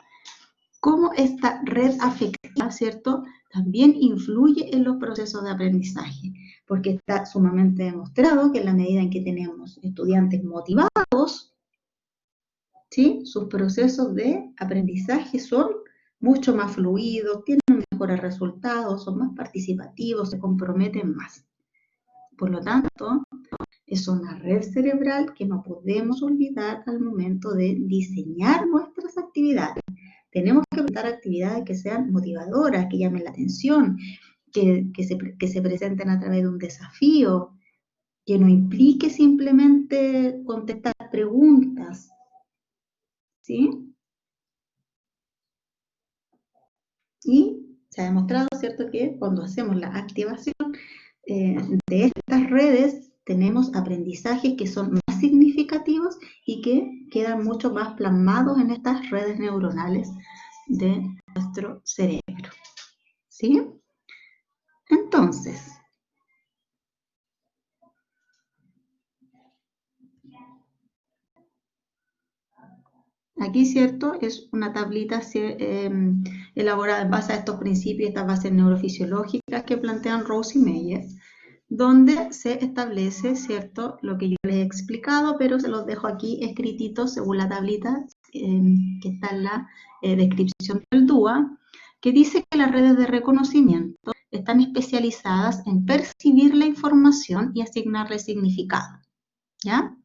Cómo esta red afectiva, ¿cierto?, también influye en los procesos de aprendizaje, porque está sumamente demostrado que en la medida en que tenemos estudiantes motivados, ¿sí?, sus procesos de aprendizaje son mucho más fluidos, tienen mejores resultados, son más participativos, se comprometen más. Por lo tanto, es una red cerebral que no podemos olvidar al momento de diseñar nuestras actividades. Tenemos que plantear actividades que sean motivadoras, que llamen la atención, que se presenten a través de un desafío, que no implique simplemente contestar preguntas, ¿sí? Y se ha demostrado, ¿cierto?, que cuando hacemos la activación de estas redes, tenemos aprendizajes que son más significativos y que quedan mucho más plasmados en estas redes neuronales de nuestro cerebro, ¿sí? Entonces, aquí, ¿cierto?, es una tablita elaborada en base a estos principios, estas bases neurofisiológicas que plantean Rose y Meyer, donde se establece, ¿cierto?, lo que yo les he explicado, pero se los dejo aquí escrititos según la tablita que está en la descripción del DUA, que dice que las redes de reconocimiento están especializadas en percibir la información y asignarle significado, ¿ya?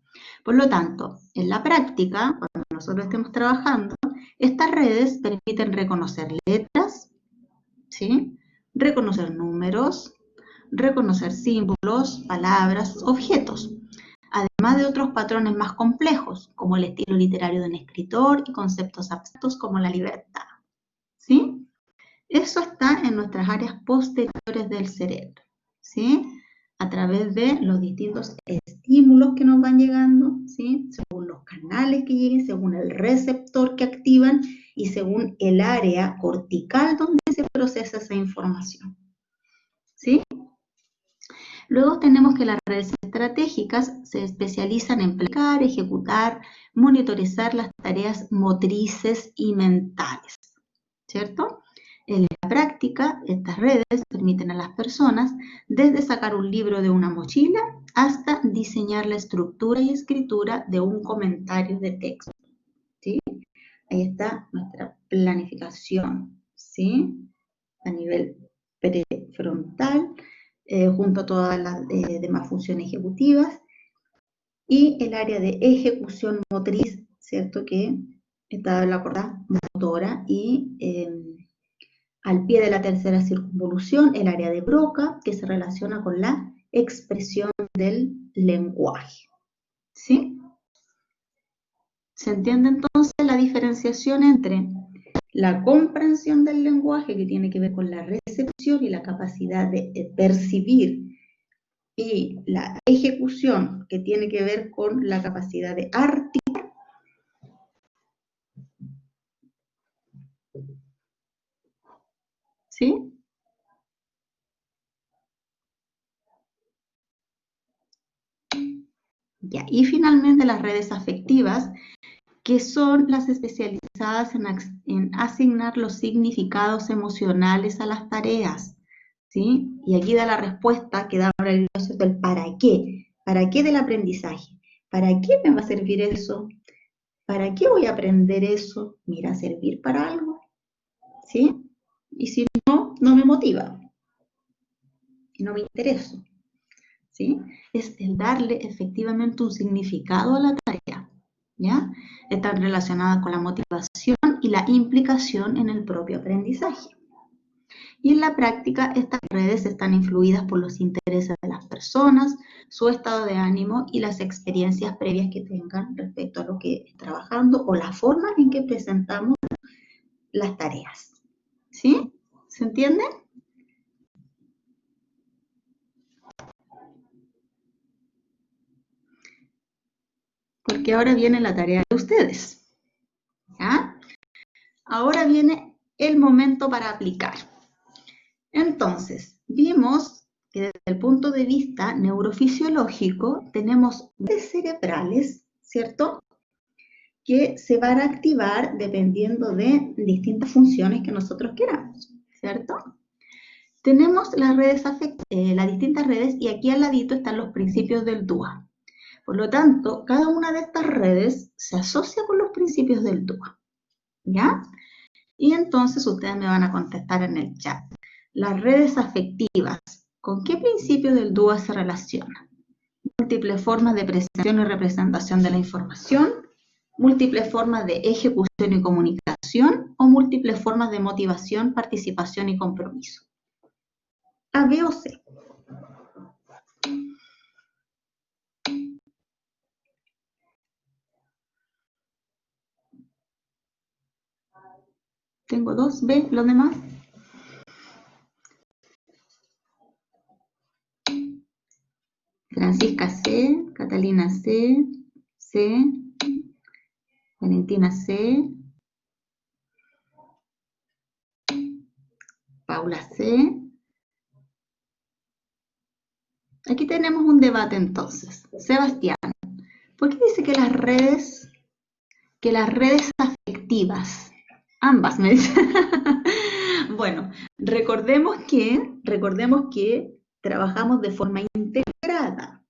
Por lo tanto, en la práctica, cuando nosotros estemos trabajando, estas redes permiten reconocer letras, ¿sí?, reconocer números, reconocer símbolos, palabras, objetos, además de otros patrones más complejos, como el estilo literario de un escritor y conceptos abstractos como la libertad, ¿sí? Eso está en nuestras áreas posteriores del cerebro, ¿sí?, a través de los distintos estímulos que nos van llegando, ¿sí?, según los canales que lleguen, según el receptor que activan y según el área cortical donde se procesa esa información, ¿sí? Luego tenemos que las redes estratégicas se especializan en planear, ejecutar, monitorizar las tareas motrices y mentales, ¿cierto? En la práctica, estas redes permiten a las personas desde sacar un libro de una mochila hasta diseñar la estructura y escritura de un comentario de texto, ¿sí? Ahí está nuestra planificación, ¿sí?, a nivel prefrontal, junto a todas las demás funciones ejecutivas, y el área de ejecución motriz, ¿cierto? Que está en la corteza motora, y al pie de la tercera circunvolución, el área de Broca, que se relaciona con la expresión del lenguaje. ¿Sí? ¿Se entiende entonces la diferenciación entre la comprensión del lenguaje, que tiene que ver con la recepción y la capacidad de percibir, y la ejecución, que tiene que ver con la capacidad de articular? ¿Sí? Ya. Y finalmente las redes afectivas, que son las especializadas en asignar los significados emocionales a las tareas, ¿sí? Y aquí da la respuesta que da el del para qué. ¿Para qué del aprendizaje? ¿Para qué me va a servir eso? ¿Para qué voy a aprender eso? ¿Mira, servir para algo? ¿Sí? Y si no, no me motiva y no me intereso, ¿sí? Es el darle efectivamente un significado a la tarea, ¿ya? Están relacionadas con la motivación y la implicación en el propio aprendizaje. Y en la práctica, estas redes están influidas por los intereses de las personas, su estado de ánimo y las experiencias previas que tengan respecto a lo que están trabajando o la forma en que presentamos las tareas. ¿Sí? ¿Se entiende? Porque ahora viene la tarea de ustedes. ¿Ya? Ahora viene el momento para aplicar. Entonces, vimos que desde el punto de vista neurofisiológico tenemos redes cerebrales, ¿cierto?, que se van a activar dependiendo de distintas funciones que nosotros queramos, ¿cierto? Tenemos las distintas redes, y aquí al ladito están los principios del DUA. Por lo tanto, cada una de estas redes se asocia con los principios del DUA, ¿ya? Y entonces ustedes me van a contestar en el chat. Las redes afectivas, ¿con qué principios del DUA se relacionan? Múltiples formas de presentación y representación de la información, múltiples formas de ejecución y comunicación, o múltiples formas de motivación, participación y compromiso. A, B o C. Tengo 2, B, los demás. Francisca C, Catalina C, C, Valentina C, Paula C. Aquí tenemos un debate entonces. Sebastián, ¿por qué dice que las redes afectivas, ambas me dice? Bueno, recordemos que trabajamos de forma integrada,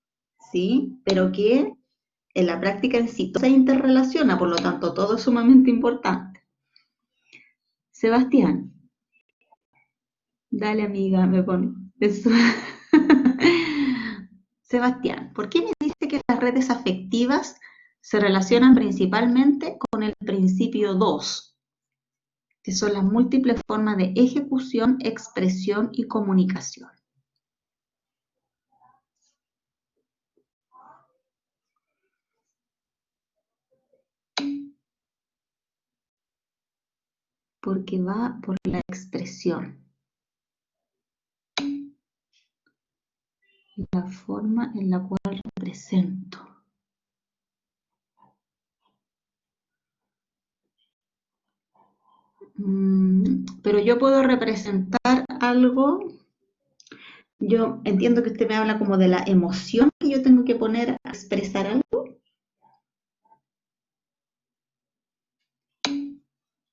¿sí? Pero que en la práctica en sí todo se interrelaciona, por lo tanto todo es sumamente importante. Sebastián, dale amiga, me pone eso. Sebastián, ¿por qué me dice que las redes afectivas se relacionan principalmente con el principio 2, que son las múltiples formas de ejecución, expresión y comunicación? Porque va por la expresión, la forma en la cual represento. Pero yo puedo representar algo. Yo entiendo que usted me habla como de la emoción que yo tengo que poner a expresar algo,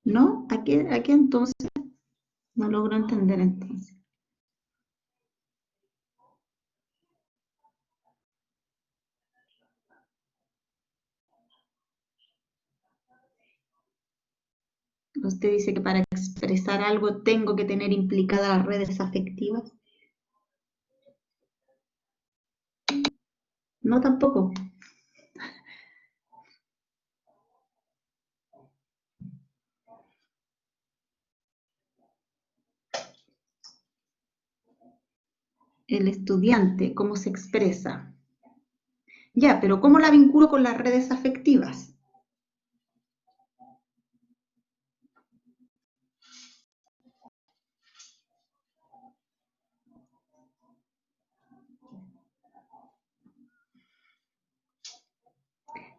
¿no? ¿A qué entonces? No logro entender entonces. Usted dice que para expresar algo tengo que tener implicadas las redes afectivas. No tampoco. El estudiante, ¿cómo se expresa? Ya, pero ¿cómo la vinculo con las redes afectivas?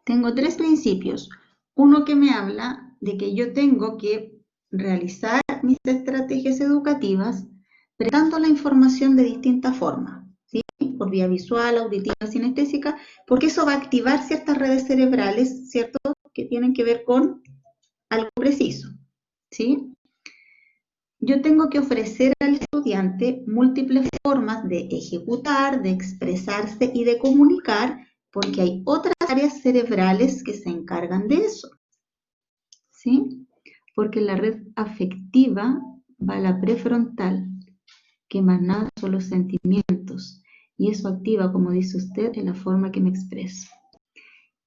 Tengo tres principios. Uno que me habla de que yo tengo que realizar mis estrategias educativas presentando la información de distintas formas, ¿sí? Por vía visual, auditiva, sinestésica, porque eso va a activar ciertas redes cerebrales, ¿cierto? Que tienen que ver con algo preciso, ¿sí? Yo tengo que ofrecer al estudiante múltiples formas de ejecutar, de expresarse y de comunicar, porque hay otras áreas cerebrales que se encargan de eso, ¿sí? Porque la red afectiva va a la prefrontal, que más nada son los sentimientos, y eso activa, como dice usted, en la forma que me expreso.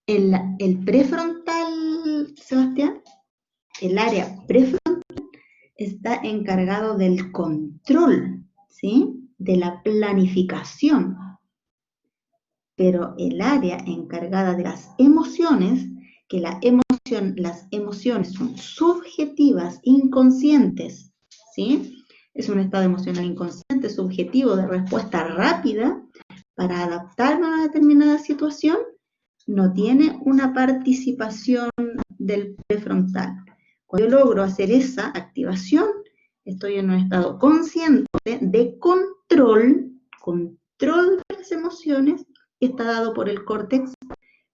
El prefrontal, Sebastián, el área prefrontal, está encargado del control, ¿sí? De la planificación. Pero el área encargada de las emociones, que las emociones son subjetivas, inconscientes, ¿sí? Es un estado emocional inconsciente, subjetivo, de respuesta rápida para adaptarme a una determinada situación, no tiene una participación del prefrontal. Cuando yo logro hacer esa activación, estoy en un estado consciente de control de las emociones, que está dado por el córtex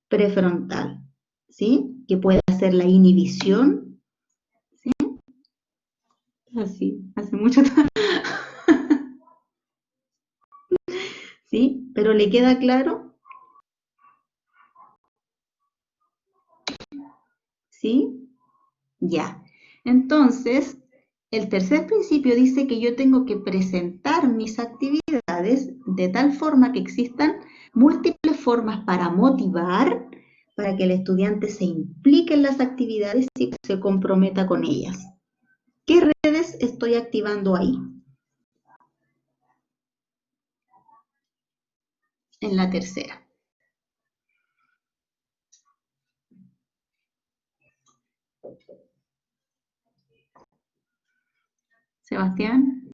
prefrontal, ¿sí? Que puede hacer la inhibición, ¿sí? Así, hace mucho tiempo, ¿sí? Pero ¿le queda claro? ¿Sí? Ya. Entonces, el tercer principio dice que yo tengo que presentar mis actividades de tal forma que existan múltiples formas para motivar, para que el estudiante se implique en las actividades y se comprometa con ellas. ¿Qué redes estoy activando ahí? En la tercera. Sebastián,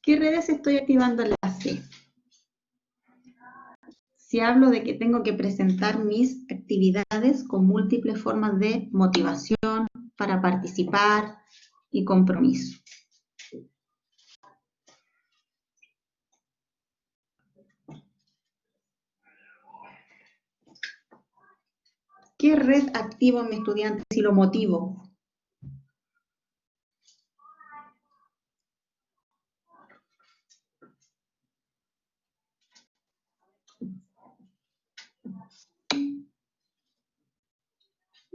¿qué redes estoy activando en la C? Si hablo de que tengo que presentar mis actividades con múltiples formas de motivación para participar y compromiso. ¿Qué red activo en mi estudiante si lo motivo?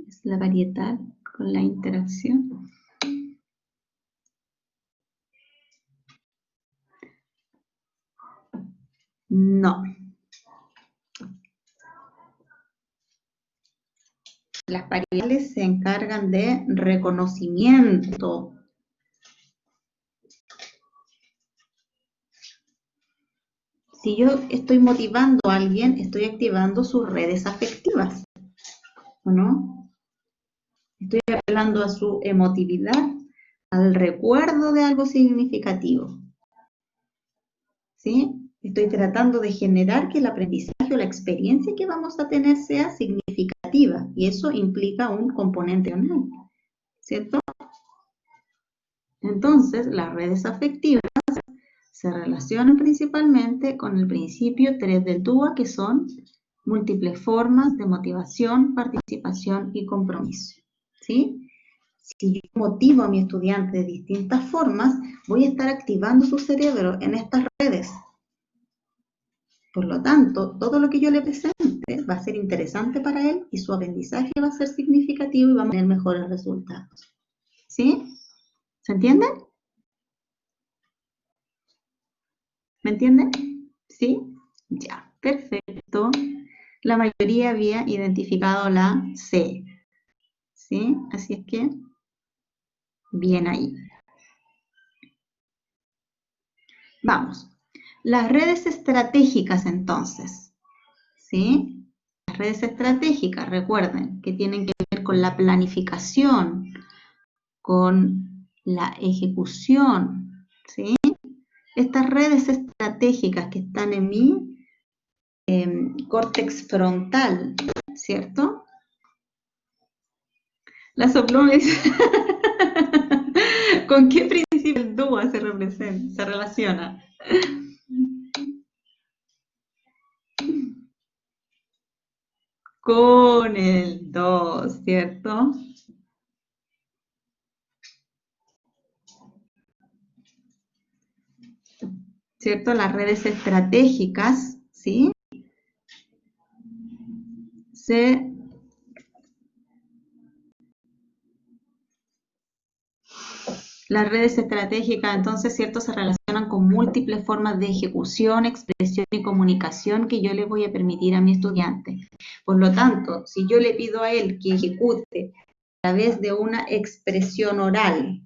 Es la varietal con la interacción. No. Las variables se encargan de reconocimiento. Si yo estoy motivando a alguien, estoy activando sus redes afectivas, ¿o no? Estoy apelando a su emotividad, al recuerdo de algo significativo, ¿sí? Estoy tratando de generar que el aprendizaje o la experiencia que vamos a tener sea significativa, y eso implica un componente emocional, ¿cierto? Entonces, las redes afectivas se relacionan principalmente con el principio 3 del TUA, que son múltiples formas de motivación, participación y compromiso, ¿sí? Si yo motivo a mi estudiante de distintas formas, voy a estar activando su cerebro en estas redes. Por lo tanto, todo lo que yo le presente va a ser interesante para él y su aprendizaje va a ser significativo y vamos a tener mejores resultados. ¿Sí? ¿Se entiende? ¿Me entienden? ¿Sí? Ya. Perfecto. La mayoría había identificado la C. ¿Sí? Así es que, bien ahí. Vamos. Las redes estratégicas, entonces. ¿Sí? Las redes estratégicas, recuerden, que tienen que ver con la planificación, con la ejecución, ¿sí? Estas redes estratégicas que están en mi córtex frontal, ¿cierto? La soplones. ¿Con qué principio el DUA se relaciona? Con el 2, ¿cierto? ¿Cierto? Las redes estratégicas, ¿sí? Las redes estratégicas, entonces, ¿cierto? Se relacionan con múltiples formas de ejecución, expresión y comunicación que yo le voy a permitir a mi estudiante. Por lo tanto, si yo le pido a él que ejecute a través de una expresión oral,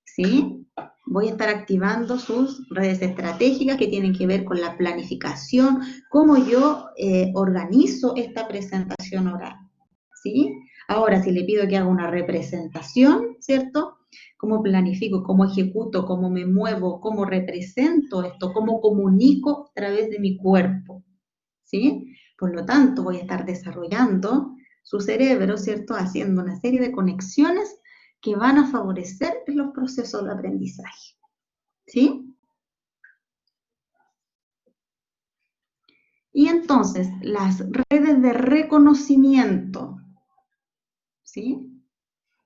¿sí? Voy a estar activando sus redes estratégicas que tienen que ver con la planificación, cómo yo organizo esta presentación oral, ¿sí? Ahora, si le pido que haga una representación, ¿cierto? Cómo planifico, cómo ejecuto, cómo me muevo, cómo represento esto, cómo comunico a través de mi cuerpo, ¿sí? Por lo tanto, voy a estar desarrollando su cerebro, ¿cierto? Haciendo una serie de conexiones que van a favorecer los procesos de aprendizaje, ¿sí? Y entonces, las redes de reconocimiento, ¿sí?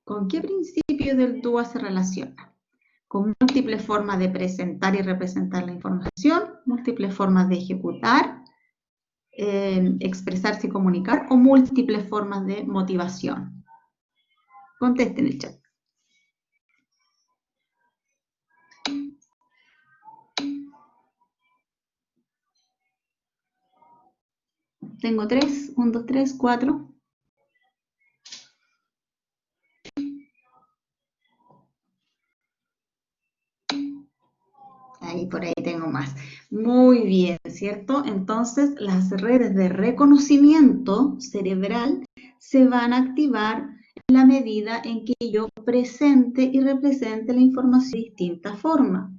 ¿Con qué principio del DUA se relaciona? Con múltiples formas de presentar y representar la información, múltiples formas de ejecutar, expresarse y comunicar, o múltiples formas de motivación. Contesten el chat. Tengo 3, 1, 2, 3, 4. Ahí por ahí tengo más. Muy bien, ¿cierto? Entonces las redes de reconocimiento cerebral se van a activar en la medida en que yo presente y represente la información de distintas formas.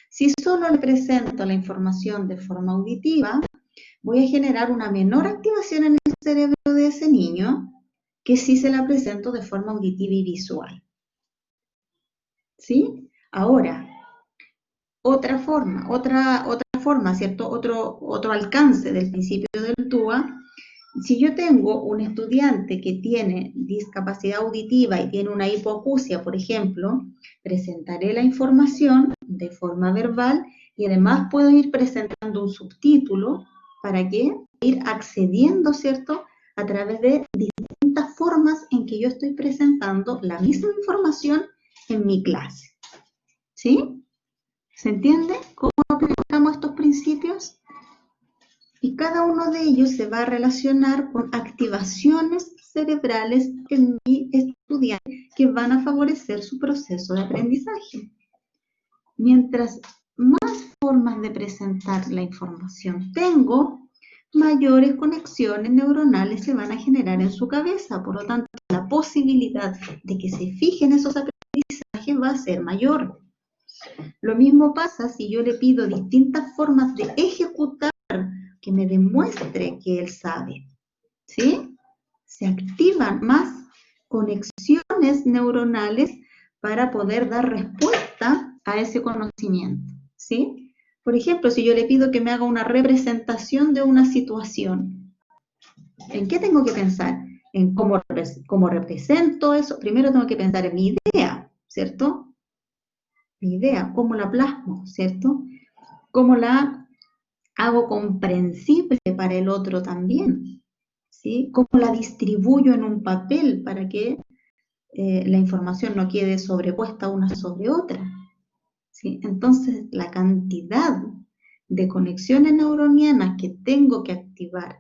Si solo le presento la información de forma auditiva, voy a generar una menor activación en el cerebro de ese niño que si se la presento de forma auditiva y visual. ¿Sí? Ahora, otra forma, ¿cierto? Otro alcance del principio del TUA. Si yo tengo un estudiante que tiene discapacidad auditiva y tiene una hipoacusia, por ejemplo, presentaré la información de forma verbal y además puedo ir presentando un subtítulo para que ir accediendo, ¿cierto? A través de distintas formas en que yo estoy presentando la misma información en mi clase. ¿Sí? ¿Se entiende cómo aplicamos estos principios? Y cada uno de ellos se va a relacionar con activaciones cerebrales en mi estudiante que van a favorecer su proceso de aprendizaje. Mientras más formas de presentar la información tengo, mayores conexiones neuronales se van a generar en su cabeza. Por lo tanto, la posibilidad de que se fijen esos aprendizajes va a ser mayor. Lo mismo pasa si yo le pido distintas formas de ejecutar que me demuestre que él sabe, ¿sí? Se activan más conexiones neuronales para poder dar respuesta a ese conocimiento, ¿sí? Por ejemplo, si yo le pido que me haga una representación de una situación, ¿en qué tengo que pensar? En cómo represento eso. Primero tengo que pensar en mi idea, ¿cierto? Mi idea, cómo la plasmo, ¿cierto? Cómo la hago comprensible para el otro también, ¿sí? Cómo la distribuyo en un papel para que la información no quede sobrepuesta una sobre otra, ¿sí? Entonces, la cantidad de conexiones neuronianas que tengo que activar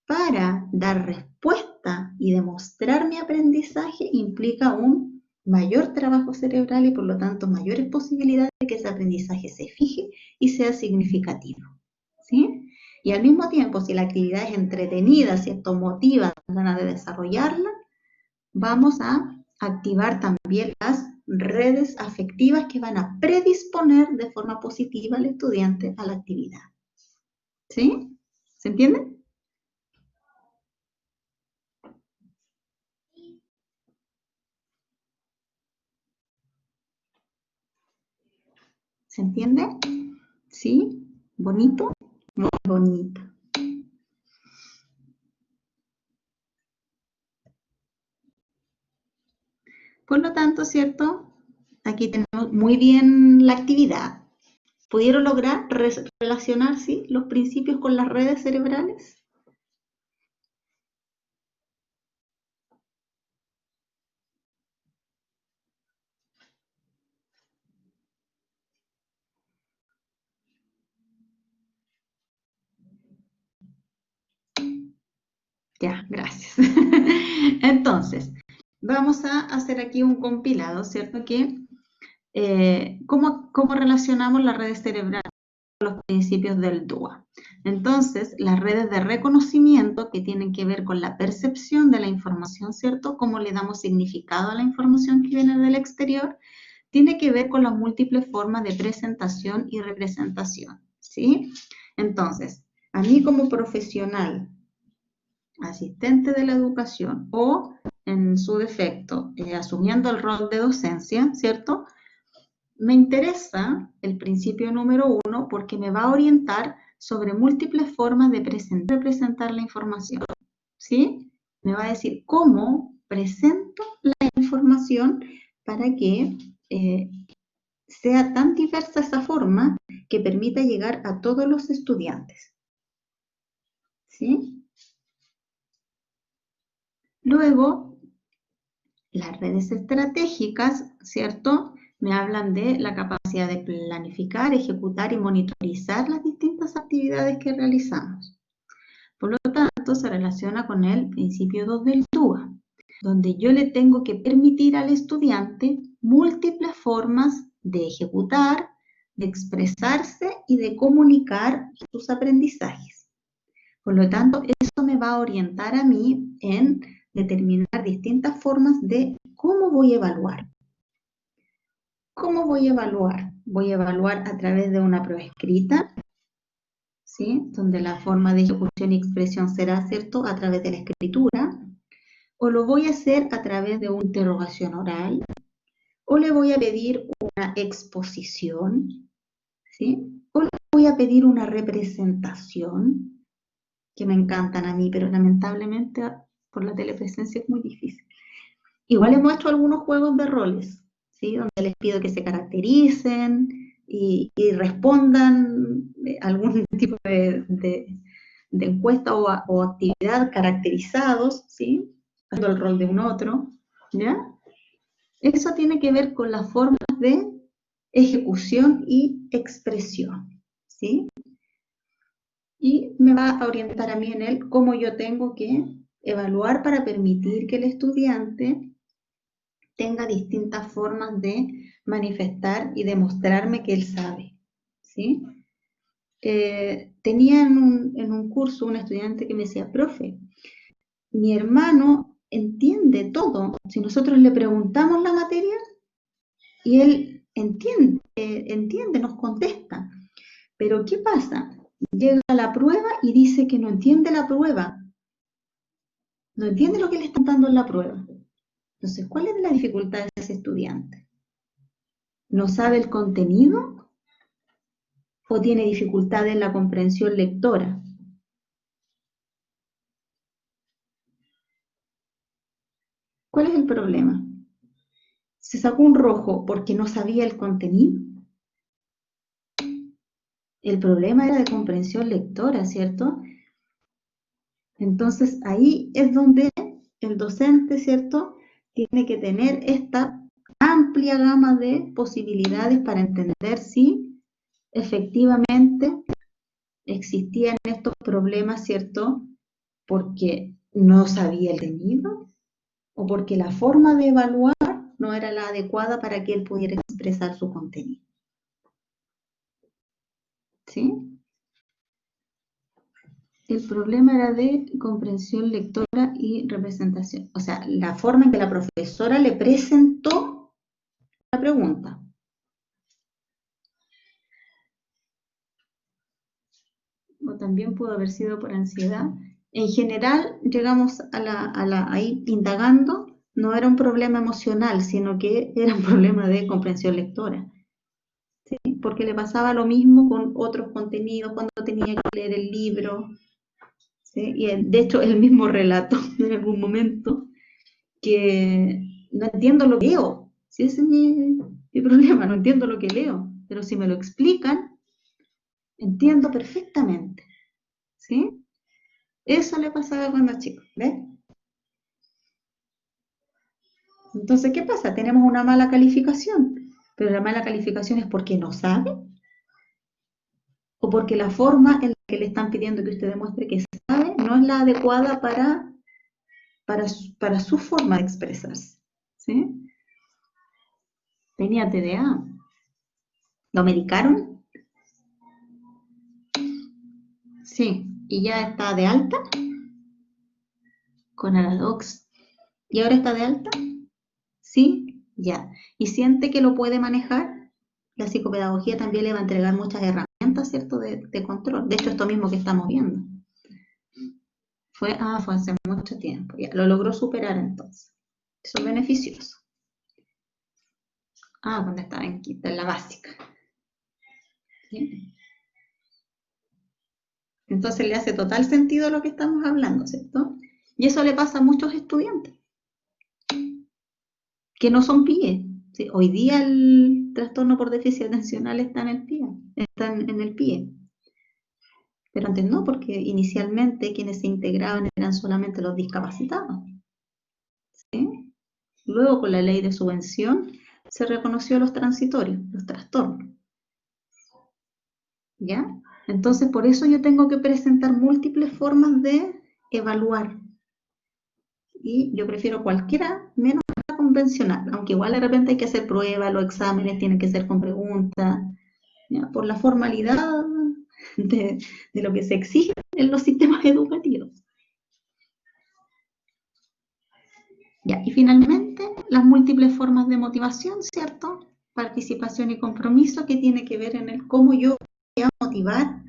para dar respuesta y demostrar mi aprendizaje implica un mayor trabajo cerebral y por lo tanto mayores posibilidades de que ese aprendizaje se fije y sea significativo, ¿sí? Y al mismo tiempo, si la actividad es entretenida, si esto motiva las ganas de desarrollarla, vamos a activar también las redes afectivas que van a predisponer de forma positiva al estudiante a la actividad. ¿Sí? ¿Se entiende? ¿Se entiende? ¿Sí? ¿Bonito? Muy bonito. Por lo tanto, ¿cierto? Aquí tenemos muy bien la actividad. ¿Pudieron lograr relacionar, ¿sí?, los principios con las redes cerebrales? Ya, gracias. Entonces, vamos a hacer aquí un compilado, ¿cierto? Que, ¿cómo relacionamos las redes cerebrales con los principios del DUA? Entonces, las redes de reconocimiento que tienen que ver con la percepción de la información, ¿cierto? Cómo le damos significado a la información que viene del exterior, tiene que ver con las múltiples formas de presentación y representación, ¿sí? Entonces, a mí como profesional, asistente de la educación o, en su defecto, asumiendo el rol de docencia, ¿cierto? Me interesa el principio número 1 porque me va a orientar sobre múltiples formas de presentar la información, ¿sí? Me va a decir cómo presento la información para que sea tan diversa esa forma que permita llegar a todos los estudiantes, ¿sí? Luego, las redes estratégicas, ¿cierto?, me hablan de la capacidad de planificar, ejecutar y monitorizar las distintas actividades que realizamos. Por lo tanto, se relaciona con el principio 2 del DUA, donde yo le tengo que permitir al estudiante múltiples formas de ejecutar, de expresarse y de comunicar sus aprendizajes. Por lo tanto, eso me va a orientar a mí en determinar distintas formas de cómo voy a evaluar. ¿Cómo voy a evaluar? Voy a evaluar a través de una prueba escrita, ¿sí?, donde la forma de ejecución y expresión será, ¿cierto?, a través de la escritura, o lo voy a hacer a través de una interrogación oral, o le voy a pedir una exposición, ¿sí?, o le voy a pedir una representación, que me encantan a mí, pero lamentablemente por la telepresencia es muy difícil. Igual les muestro algunos juegos de roles, ¿sí?, donde les pido que se caractericen y respondan algún tipo de encuesta o actividad caracterizados, ¿sí?, haciendo el rol de un otro, ¿ya? Eso tiene que ver con las formas de ejecución y expresión, ¿sí? Y me va a orientar a mí en él cómo yo tengo que evaluar para permitir que el estudiante tenga distintas formas de manifestar y demostrarme que él sabe, ¿sí? Tenía en un curso un estudiante que me decía, profe, mi hermano entiende todo. Si nosotros le preguntamos la materia y él entiende, nos contesta. Pero ¿qué pasa? Llega a la prueba y dice que no entiende la prueba. No entiende lo que le están dando en la prueba. Entonces, ¿cuál es la dificultad de ese estudiante? ¿No sabe el contenido? ¿O tiene dificultad en la comprensión lectora? ¿Cuál es el problema? ¿Se sacó un rojo porque no sabía el contenido? El problema era de comprensión lectora, ¿cierto? Entonces ahí es donde el docente, ¿cierto?, tiene que tener esta amplia gama de posibilidades para entender si efectivamente existían estos problemas, ¿cierto? Porque no sabía el contenido o porque la forma de evaluar no era la adecuada para que él pudiera expresar su contenido. ¿Sí? El problema era de comprensión lectora y representación. O sea, la forma en que la profesora le presentó la pregunta. O también pudo haber sido por ansiedad. En general, llegamos ahí indagando, no era un problema emocional, sino que era un problema de comprensión lectora. ¿Sí? Porque le pasaba lo mismo con otros contenidos, cuando tenía que leer el libro. ¿Sí? Y de hecho, él mismo relató en algún momento que no entiendo lo que leo. Si ese es mi problema, no entiendo lo que leo. Pero si me lo explican, entiendo perfectamente. ¿Sí? Eso le pasaba cuando chico, ¿ves? Entonces, ¿qué pasa? Tenemos una mala calificación, pero la mala calificación es porque no sabe o porque la forma en la que le están pidiendo que usted demuestre que sabe no es la adecuada para su forma de expresarse. ¿Sí? Tenía TDA. ¿Lo medicaron? Sí. ¿Y ya está de alta? Con Aradox. ¿Y ahora está de alta? Sí, ya. ¿Y siente que lo puede manejar? La psicopedagogía también le va a entregar muchas herramientas, ¿cierto?, de control. De hecho, esto mismo que estamos viendo. Fue hace mucho tiempo. Ya, lo logró superar entonces. Eso es beneficioso. Cuando estaba en quinta, en la básica. ¿Sí? Entonces le hace total sentido lo que estamos hablando, ¿cierto? Y eso le pasa a muchos estudiantes que no son PIE. ¿Sí? Hoy día el trastorno por déficit atencional está en el PIE. Está en el PIE. Pero antes no, porque inicialmente quienes se integraban eran solamente los discapacitados. ¿Sí? Luego, con la ley de subvención, se reconoció los transitorios, los trastornos. ¿Ya? Entonces, por eso yo tengo que presentar múltiples formas de evaluar. Y yo prefiero cualquiera menos la convencional, aunque igual de repente hay que hacer pruebas, los exámenes tienen que ser con preguntas, ¿ya? Por la formalidad de lo que se exige en los sistemas educativos. Ya, y finalmente, las múltiples formas de motivación, ¿cierto? Participación y compromiso, que tiene que ver en el cómo yo voy a motivar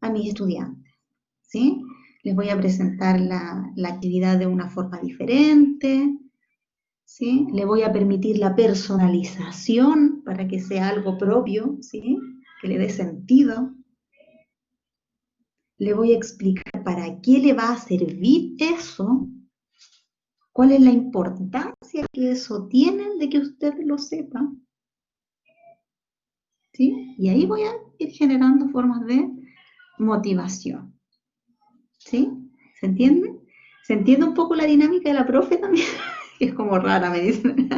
a mis estudiantes, ¿sí? Les voy a presentar la actividad de una forma diferente, ¿sí? Le voy a permitir la personalización para que sea algo propio, ¿sí? Que le dé sentido. Le voy a explicar para qué le va a servir eso, cuál es la importancia que eso tiene de que usted lo sepa. ¿Sí? Y ahí voy a ir generando formas de motivación. ¿Sí? ¿Se entiende? ¿Se entiende un poco la dinámica de la profe también? Es como rara, me dicen.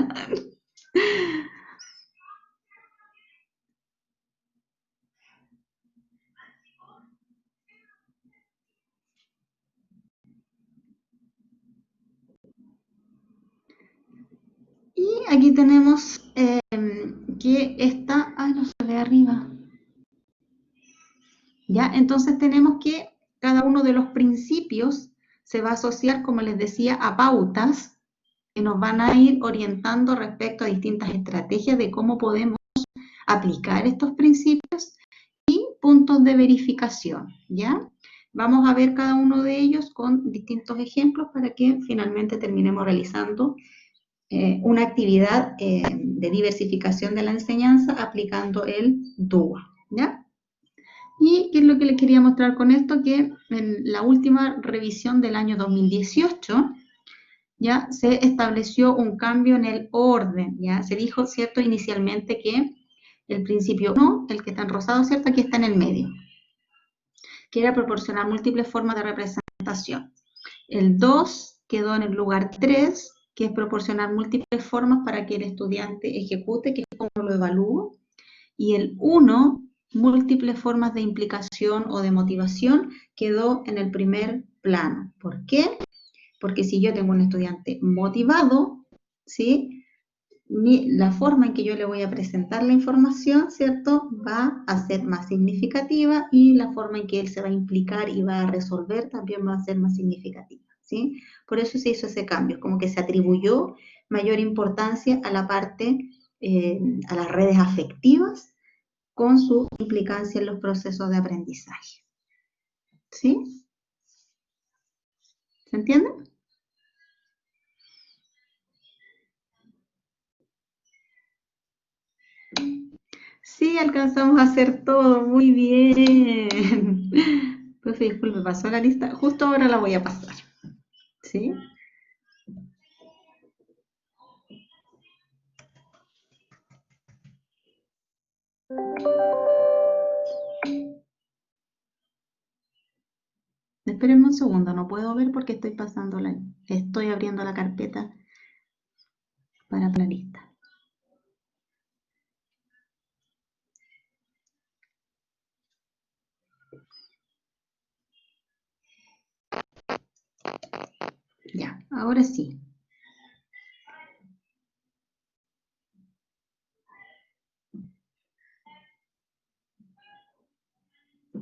Y aquí tenemos que está... no se ve arriba. ¿Ya? Entonces tenemos que cada uno de los principios se va a asociar, como les decía, a pautas que nos van a ir orientando respecto a distintas estrategias de cómo podemos aplicar estos principios y puntos de verificación, ¿ya? Vamos a ver cada uno de ellos con distintos ejemplos para que finalmente terminemos realizando una actividad de diversificación de la enseñanza aplicando el DUA, ¿ya? ¿Y qué es lo que les quería mostrar con esto? Que en la última revisión del año 2018 ya se estableció un cambio en el orden, ya se dijo, ¿cierto?, inicialmente que el principio 1, el que está en rosado, ¿cierto?, aquí está en el medio, que era proporcionar múltiples formas de representación. El 2 quedó en el lugar 3, que es proporcionar múltiples formas para que el estudiante ejecute, que es como lo evalúo. Y el 1 múltiples formas de implicación o de motivación quedó en el primer plano. ¿Por qué? Porque si yo tengo un estudiante motivado, ¿sí? La forma en que yo le voy a presentar la información, ¿cierto? Va a ser más significativa y la forma en que él se va a implicar y va a resolver también va a ser más significativa, ¿sí? Por eso se hizo ese cambio, como que se atribuyó mayor importancia a la parte, a las redes afectivas con su implicancia en los procesos de aprendizaje. ¿Sí? ¿Se entiende? Sí, alcanzamos a hacer todo, muy bien. Profe, disculpe, pasó la lista. Justo ahora la voy a pasar. ¿Sí? Espérenme un segundo, no puedo ver porque estoy abriendo la carpeta para la lista. Ya, ahora sí.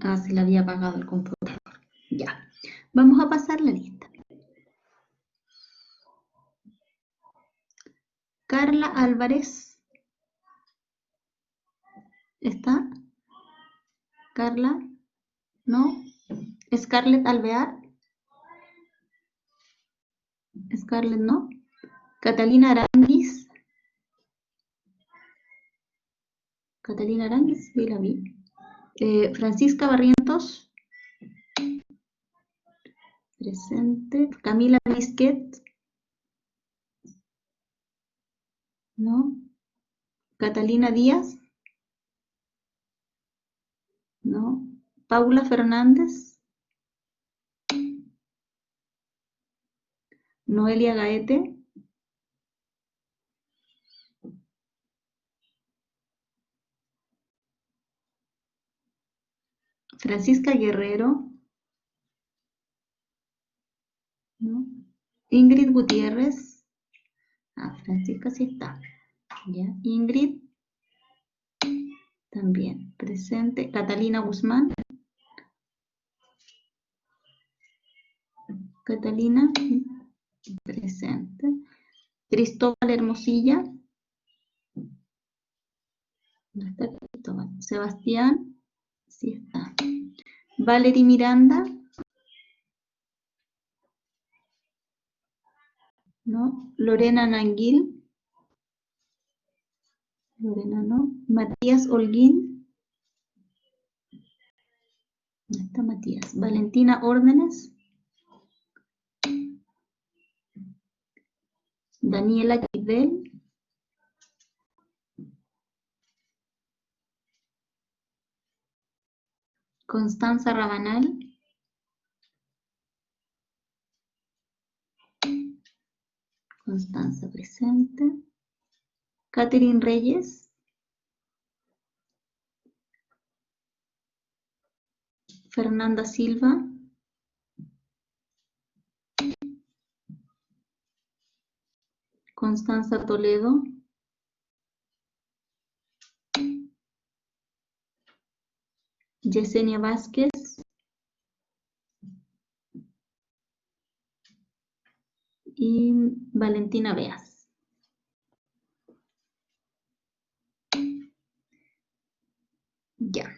Ah, se le había apagado el computador. Ya, vamos a pasar la lista. Carla Álvarez. ¿Está? Carla, ¿no? Scarlett Alvear. Scarlett, ¿no? Catalina Aranguis. Catalina Aranguis, sí la vi. Francisca Barrientos. Presente. Camila Bisquet. ¿No? Catalina Díaz. ¿No? Paula Fernández. Noelia Gaete. Francisca Guerrero. ¿No? Ingrid Gutiérrez. Ah, Francisca sí está. ¿Ya? Ingrid. También presente. Catalina Guzmán. Catalina. Presente. Cristóbal Hermosilla. ¿Dónde está Cristóbal? Sebastián. Sí está. Valerie Miranda. ¿No? Lorena Nanguil. Lorena no. Matías Holguín. ¿Dónde está Matías? Valentina Órdenes. Daniela Guidel. Constanza Rabanal. Constanza presente. Catherine Reyes. Fernanda Silva. Constanza Toledo. Yesenia Vázquez. Y Valentina Beas. Ya.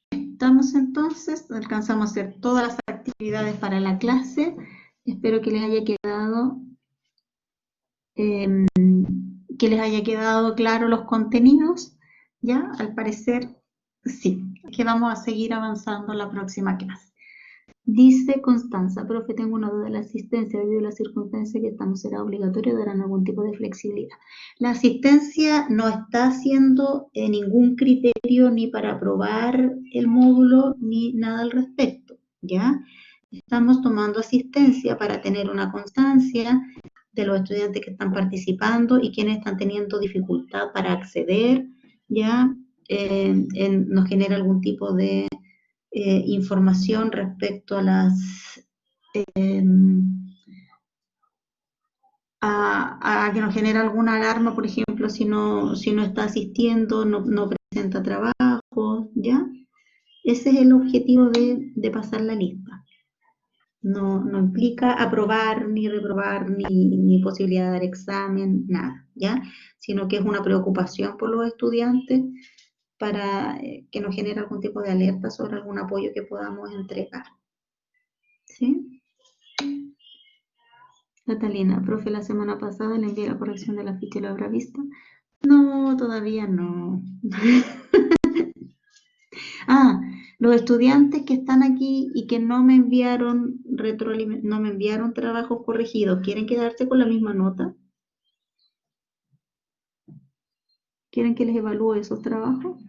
Estamos entonces, alcanzamos a hacer todas las actividades para la clase. Espero que les haya quedado claro los contenidos. Ya, al parecer, sí, que vamos a seguir avanzando en la próxima clase. Dice Constanza, profe, tengo una duda de la asistencia, debido a la circunstancia que estamos, ¿será obligatorio? ¿Darán algún tipo de flexibilidad? La asistencia no está siendo ningún criterio ni para aprobar el módulo ni nada al respecto, ¿ya? Estamos tomando asistencia para tener una constancia de los estudiantes que están participando y quienes están teniendo dificultad para acceder, ¿ya? nos genera algún tipo de información respecto a las a que nos genera alguna alarma, por ejemplo, si no está asistiendo, no presenta trabajo, ¿ya? Ese es el objetivo de pasar la lista. No implica aprobar, ni reprobar, ni posibilidad de dar examen, nada, ¿ya? Sino que es una preocupación por los estudiantes para que nos genere algún tipo de alerta sobre algún apoyo que podamos entregar. ¿Sí? Catalina, profe, la semana pasada le envié la corrección de la ficha y lo habrá visto. No, todavía no. Los estudiantes que están aquí y que no me enviaron no me enviaron trabajos corregidos, ¿quieren quedarse con la misma nota? ¿Quieren que les evalúe esos trabajos?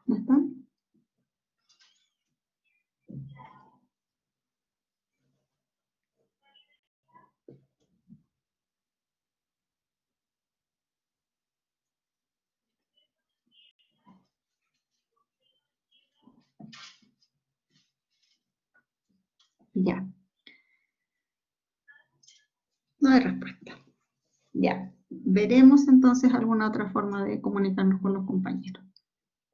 ¿No están? Ya. No hay respuesta. Ya. Veremos entonces alguna otra forma de comunicarnos con los compañeros.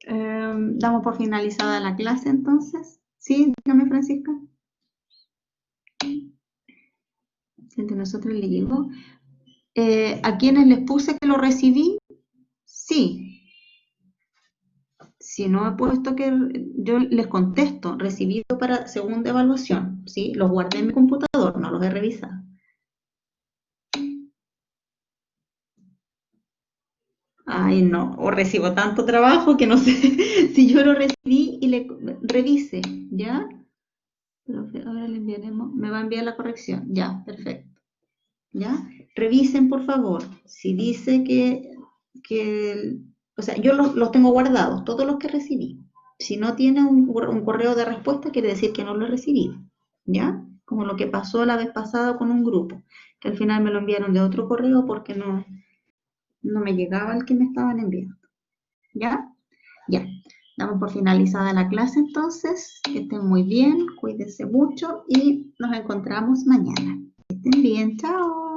Damos por finalizada la clase entonces. ¿Sí? Dígame, Francisca. Entre nosotros le llegó. ¿A quienes les puse que lo recibí? Sí. Si no he puesto que yo les contesto, recibido para segunda evaluación, ¿sí? Los guardé en mi computador, no los he revisado. Ay, no, o recibo tanto trabajo que no sé si yo lo recibí y le revise, ¿ya? Ahora le enviaremos, me va a enviar la corrección, ya, perfecto. ¿Ya? Revisen, por favor, si dice o sea, yo los tengo guardados, todos los que recibí. Si no tiene un correo de respuesta, quiere decir que no lo he recibido, ¿ya? Como lo que pasó la vez pasada con un grupo, que al final me lo enviaron de otro correo porque no me llegaba el que me estaban enviando, ¿ya? Ya, damos por finalizada la clase entonces, que estén muy bien, cuídense mucho y nos encontramos mañana. Que estén bien, chao.